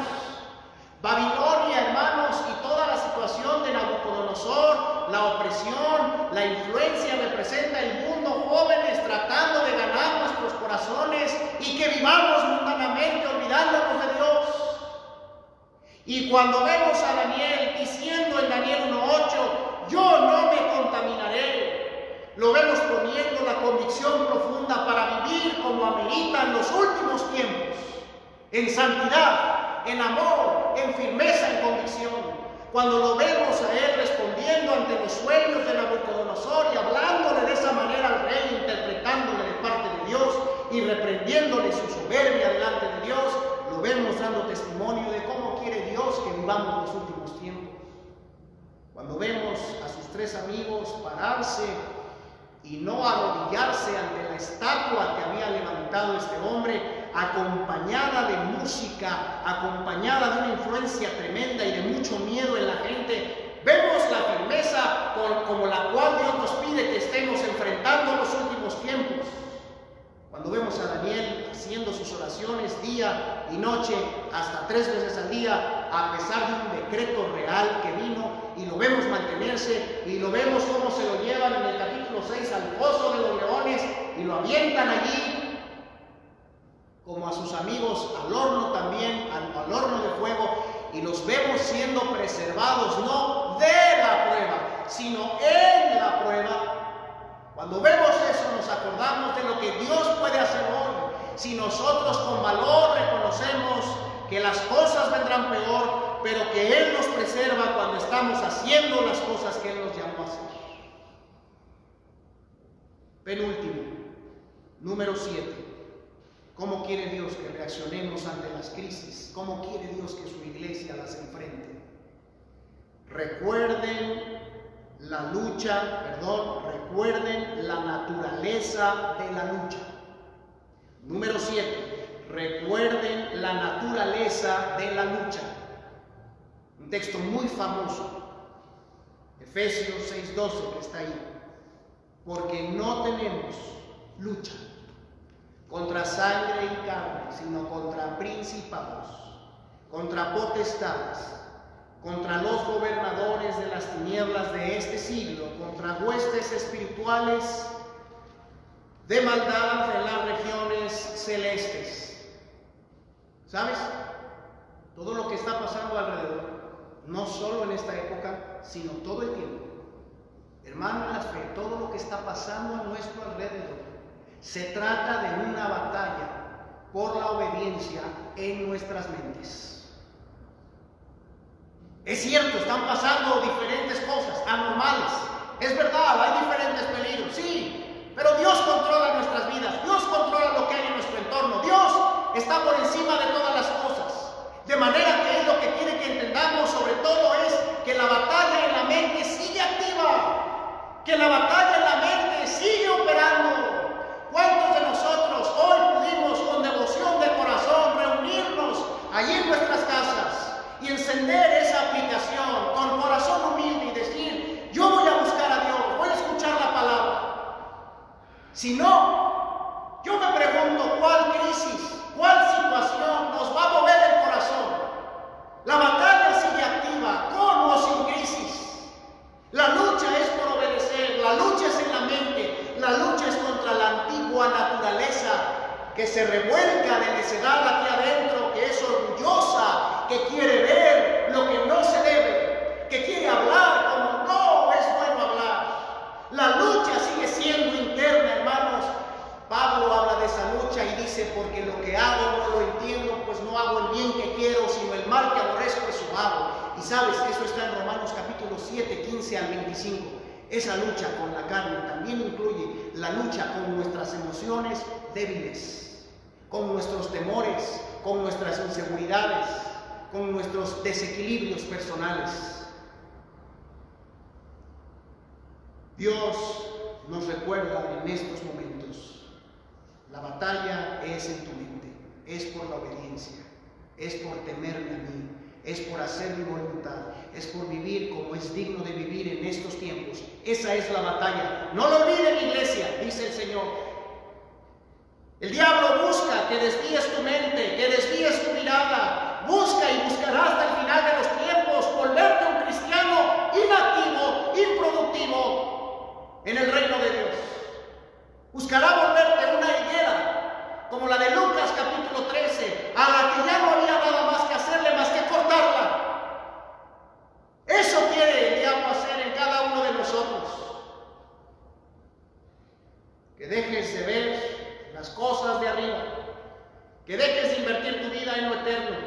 Babilonia, hermanos, y toda la situación de Nabucodonosor, la opresión, la influencia representa el mundo, jóvenes tratando de ganar nuestros corazones y que vivamos mundanamente olvidándonos de Dios. Y cuando vemos a Daniel diciendo en Daniel 1:8, yo no me contaminaré, lo vemos poniendo la convicción profunda para vivir como ameritan los últimos tiempos, en santidad, en amor, en firmeza, en convicción. Cuando lo vemos a él respondiendo ante los sueños de Nabucodonosor y hablándole de esa manera al rey, interpretándole de parte de Dios y reprendiéndole su soberbia delante de Dios, lo vemos dando testimonio de cómo quiere Dios que vivamos los últimos tiempos. Cuando vemos a sus tres amigos pararse y no arrodillarse ante la estatua que había levantado este hombre, acompañada de música, acompañada de una influencia tremenda y de mucho miedo en la gente, vemos la firmeza como la cual Dios nos pide que estemos enfrentando los últimos tiempos. Cuando vemos a Daniel haciendo sus oraciones día y noche, hasta 3 veces al día, a pesar de un decreto real que vino, y lo vemos mantenerse, y lo vemos cómo se lo llevan en el capítulo 6 al foso de los leones, y lo avientan allí, como a sus amigos al horno también, al horno de fuego, y los vemos siendo preservados, no de la prueba, sino en la prueba. Cuando vemos eso nos acordamos de lo que Dios puede hacer hoy, si nosotros con valor reconocemos que las cosas vendrán peor, pero que Él nos preserva cuando estamos haciendo las cosas que Él nos llamó a hacer. Penúltimo, número 7. ¿Cómo quiere Dios que reaccionemos ante las crisis? ¿Cómo quiere Dios que su iglesia las enfrente? Recuerden la naturaleza de la lucha. Número 7. Recuerden la naturaleza de la lucha. Un texto muy famoso, Efesios 6:12, que está ahí. Porque no tenemos lucha contra sangre y carne, sino contra principados, contra potestades, contra los gobernadores de las tinieblas de este siglo, contra huestes espirituales de maldad en las regiones celestes. ¿Sabes? Todo lo que está pasando alrededor, no solo en esta época, sino todo el tiempo. Hermano en la fe, todo lo que está pasando a nuestro alrededor, se trata de una batalla por la obediencia en nuestras mentes. Es cierto, están pasando diferentes cosas anormales. Es verdad, hay diferentes peligros, sí, pero Dios controla nuestras vidas, Dios controla lo que hay en nuestro entorno, Dios está por encima de todas las cosas. De manera que Él lo que quiere que entendamos sobre todo es que la batalla en la mente sigue activa, que la batalla en la mente sigue operando. ¿Cuántos de nosotros hoy pudimos con devoción de corazón reunirnos allí en nuestras casas y encender esa aplicación con corazón humilde y decir, yo voy a buscar a Dios, voy a escuchar la palabra? Si no, yo me pregunto cuál crisis, cuál situación nos va a mover el corazón. La batalla sigue activa, con o sin crisis. La lucha es por obedecer, la lucha es en la mente, la lucha es contra la antigua naturaleza que se revuelca de necedad aquí adentro, que es orgullosa, que quiere ver lo que no se debe, que quiere hablar como no es bueno hablar. La lucha sigue siendo interna, hermanos. Pablo habla de esa lucha y dice, porque lo que hago no lo entiendo, pues no hago el bien que quiero, sino el mal que aborrezco, eso hago. Y sabes que eso está en Romanos capítulo 7, 15 al 25. Esa lucha con la carne también incluye la lucha con nuestras emociones débiles, con nuestros temores, con nuestras inseguridades, con nuestros desequilibrios personales. Dios nos recuerda en estos momentos, la batalla es en tu mente, es por la obediencia, es por temerme a mí, es por hacer mi voluntad, es por vivir como es digno de vivir en estos tiempos. Esa es la batalla. No lo olviden, iglesia, dice el Señor. El diablo busca que desvíes tu mente, que desvíes tu mirada. Busca y buscará hasta el final de los tiempos volverte un cristiano inactivo, improductivo en el reino de Dios. Buscará volverte una higuera como la de Lucas capítulo 13, a la que ya no había nada más que hacerle más que cortarla. Eso quiere el diablo hacer en cada uno de nosotros. Que dejes de ver las cosas de arriba, que dejes de invertir tu vida en lo eterno,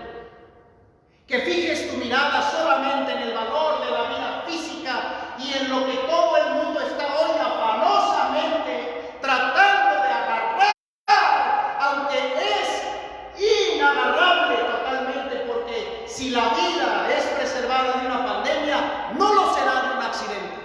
que fijes tu mirada solamente en el valor de la vida física y en lo que todo el mundo está hoy afanosamente tratando de agarrar, aunque es inagarrable totalmente, porque si la vida es preservada de una pandemia, no lo será de un accidente.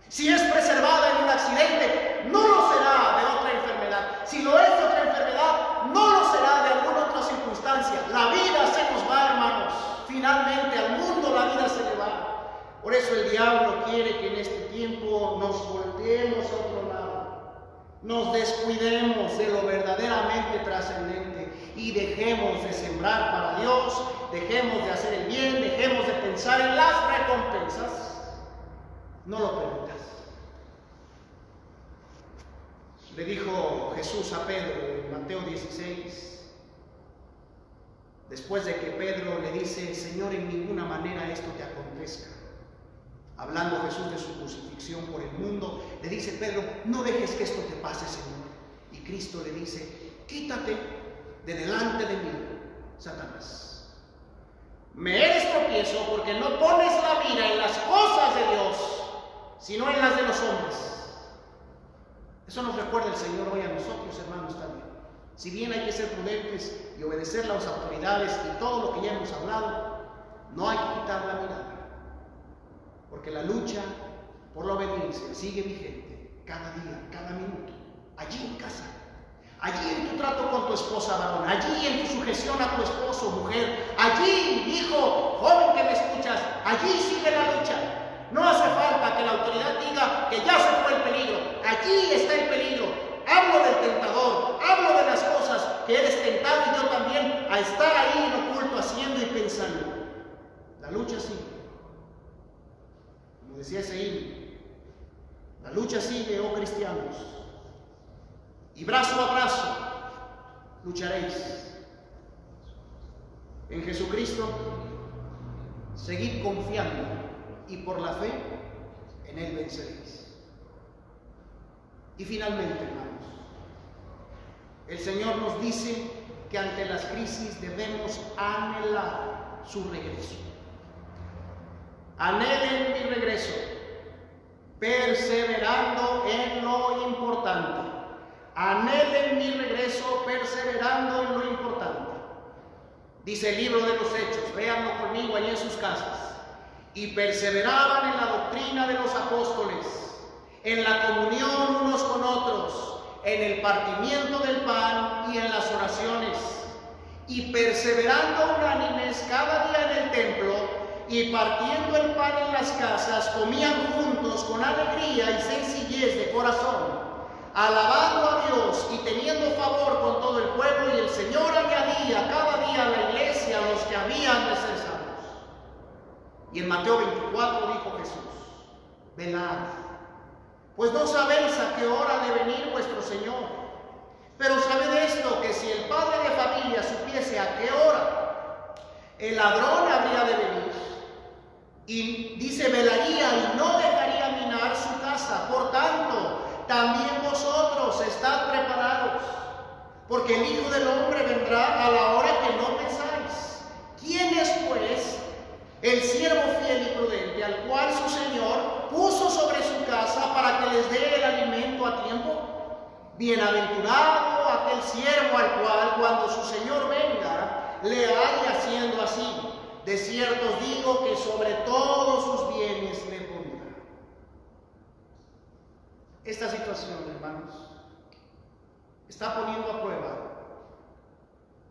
Si es preservada en un accidente, no lo será de otra enfermedad. Si lo es de otra enfermedad, no lo será de alguna otra circunstancia. La vida se nos va, hermanos. Finalmente al mundo la vida se le va. Por eso el diablo quiere que en este tiempo nos volteemos a otro lado, nos descuidemos de lo verdaderamente trascendente y dejemos de sembrar para Dios, dejemos de hacer el bien, dejemos de pensar en las recompensas. No lo permitas. Le dijo Jesús a Pedro en Mateo 16, después de que Pedro le dice, Señor, en ninguna manera esto te acontezca. Hablando Jesús de su crucifixión por el mundo, le dice Pedro, no dejes que esto te pase, Señor. Y Cristo le dice, quítate de delante de mí, Satanás. Me eres tropiezo porque no pones la mira en las cosas de Dios, sino en las de los hombres. Eso nos recuerda el Señor hoy a nosotros, hermanos, también. Si bien hay que ser prudentes y obedecer las autoridades y todo lo que ya hemos hablado, no hay que quitar la mirada, porque la lucha por la obediencia sigue vigente cada día, cada minuto, allí en casa, allí en tu trato con tu esposa varón, allí en tu sujeción a tu esposo mujer, allí, hijo, joven que me escuchas, allí sigue la lucha. No hace falta que la autoridad diga que ya se fue el peligro. Allí está el peligro. Hablo del tentador, hablo de las cosas que eres tentado y yo también a estar ahí en oculto haciendo y desánimo. La lucha sigue. Como decía ese himno, la lucha sigue, oh cristianos, y brazo a brazo lucharéis. En Jesucristo, seguid confiando y por la fe en Él venceréis. Y finalmente, hermanos, el Señor nos dice que ante las crisis debemos anhelar su regreso. Anhelen mi regreso, perseverando en lo importante. Anhelen mi regreso, perseverando en lo importante. Dice el libro de los Hechos, véanlo conmigo allí en sus casas. Y perseveraban en la doctrina de los apóstoles, en la comunión unos con otros, en el partimiento del pan y en las oraciones. Y perseverando unánimes cada día en el templo, y partiendo el pan en las casas, comían juntos con alegría y sencillez de corazón, alabando a Dios y teniendo favor con todo el pueblo, y el Señor añadía cada día a la iglesia a los que habían de ser salvos. Y en Mateo 24 dijo Jesús: velad, pues no sabéis a qué hora ha de venir vuestro Señor. Pero sabed esto, que si el padre de familia supiese a qué hora el ladrón habría de venir, y dice, velaría y no dejaría minar su casa. Por tanto, también vosotros estad preparados, porque el Hijo del Hombre vendrá a la hora que no pensáis. ¿Quién es, pues, el siervo fiel y prudente, al cual su Señor puso sobre su casa para que les dé el alimento a tiempo? Bienaventurado aquel siervo al cual, cuando su Señor venga, le halle haciendo así. De cierto os digo que sobre todos sus bienes le pondrá. Esta situación, hermanos, está poniendo a prueba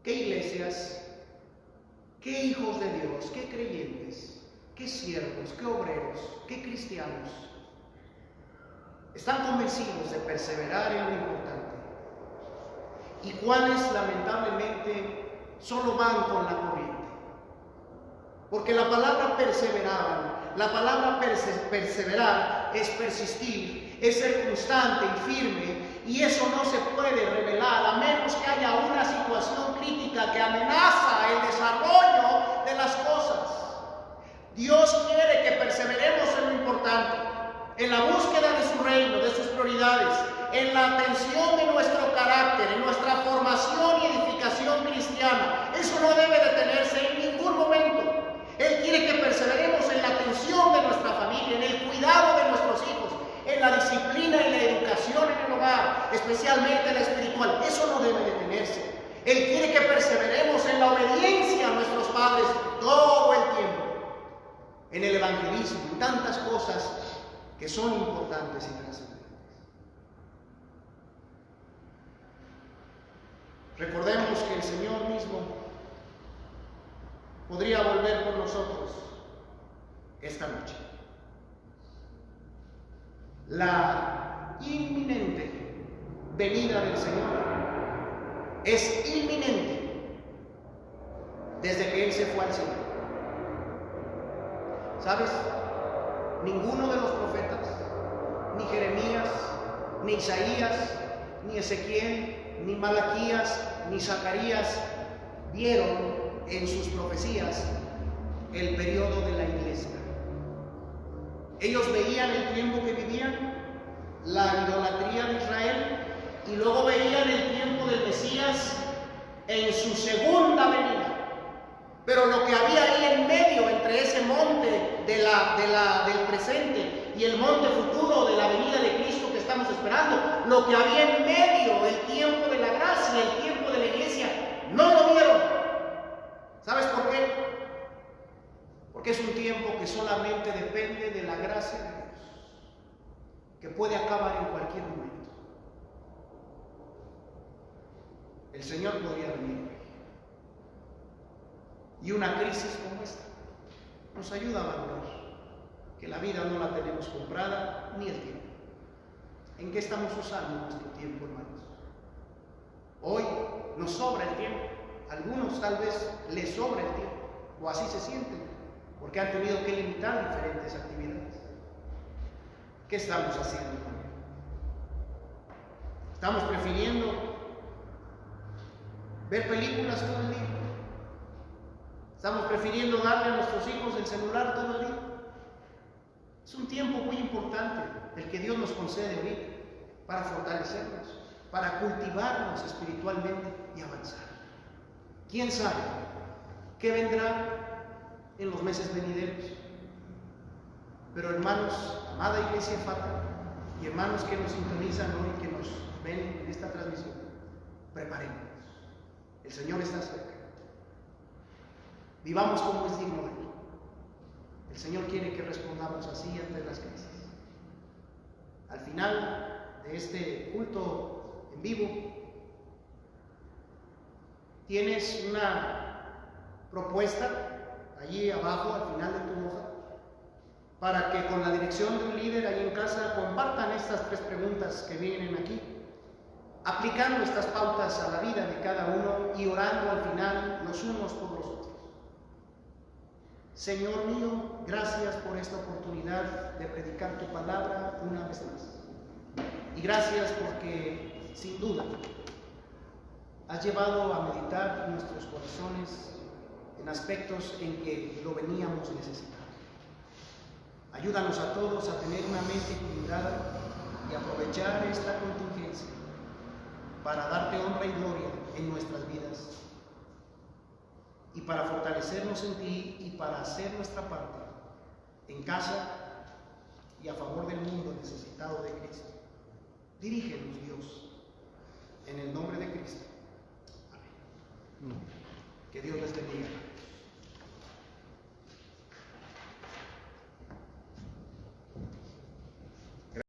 qué iglesias, qué hijos de Dios, qué creyentes, qué siervos, qué obreros, qué cristianos están convencidos de perseverar en lo importante, y cuáles lamentablemente solo van con la corriente. Porque la palabra perseveraban, la palabra perseverar es persistir, es ser constante y firme, y eso no se puede revelar a menos que haya una situación crítica que amenaza el desarrollo de las cosas. Dios quiere que perseveremos en lo importante, en la búsqueda de su reino, de sus prioridades, en la atención de nuestro carácter, en nuestra formación y edificación cristiana. Eso no debe detenerse en ningún momento. Él quiere que perseveremos en la atención de nuestra familia, en el cuidado de nuestros hijos, en la disciplina y la educación en el hogar, especialmente la espiritual. Eso no debe detenerse. Él quiere que perseveremos en la obediencia a nuestros padres todo el tiempo, en el evangelismo, en tantas cosas que son importantes y trascendentes. Recordemos que el Señor mismo podría volver por nosotros esta noche. La inminente venida del Señor es inminente desde que Él se fue al cielo. ¿Sabes? Ninguno de los profetas, ni Jeremías, ni Isaías, ni Ezequiel, ni Malaquías, ni Zacarías vieron en sus profecías el periodo de la iglesia. Ellos veían el tiempo que vivían, la idolatría de Israel, y luego veían el tiempo del Mesías en su segunda venida. Pero lo que había ahí en medio, entre ese monte del presente y el monte futuro de la venida de Cristo que estamos esperando, lo que había en medio, el tiempo de la gracia, el tiempo de la iglesia, no lo vieron. ¿Sabes por qué? Porque es un tiempo que solamente depende de la gracia de Dios, que puede acabar en cualquier momento. El Señor podría venir. Y una crisis como esta nos ayuda a valorar que la vida no la tenemos comprada ni el tiempo. ¿En qué estamos usando nuestro tiempo, hermanos? Hoy nos sobra el tiempo. A algunos tal vez les sobra el tiempo. o así se sienten, porque han tenido que limitar diferentes actividades. ¿Qué estamos haciendo? ¿Estamos prefiriendo ver películas todo el día? ¿Estamos prefiriendo darle a nuestros hijos el celular todo el día? Es un tiempo muy importante el que Dios nos concede hoy para fortalecernos, para cultivarnos espiritualmente y avanzar. ¿Quién sabe qué vendrá en los meses venideros? Pero hermanos, amada Iglesia Fata, y hermanos que nos sintonizan hoy, que nos ven en esta transmisión, preparémonos. El Señor está cerca. Vivamos como es digno de Él. El Señor quiere que respondamos así ante las crisis. Al final de este culto en vivo, tienes una propuesta allí abajo, al final de tu hoja, para que con la dirección de un líder ahí en casa compartan estas 3 preguntas que vienen aquí, aplicando estas pautas a la vida de cada uno y orando al final los unos por los otros. Señor mío, gracias por esta oportunidad de predicar tu palabra una vez más. Y gracias porque, sin duda, has llevado a meditar nuestros corazones en aspectos en que lo veníamos necesitando. Ayúdanos a todos a tener una mente equilibrada y aprovechar esta contingencia para darte honra y gloria en nuestras vidas y para fortalecernos en ti y para hacer nuestra parte en casa y a favor del mundo necesitado de Cristo. Dirígenos, Dios, en el nombre de Cristo. Amén. Que Dios les bendiga.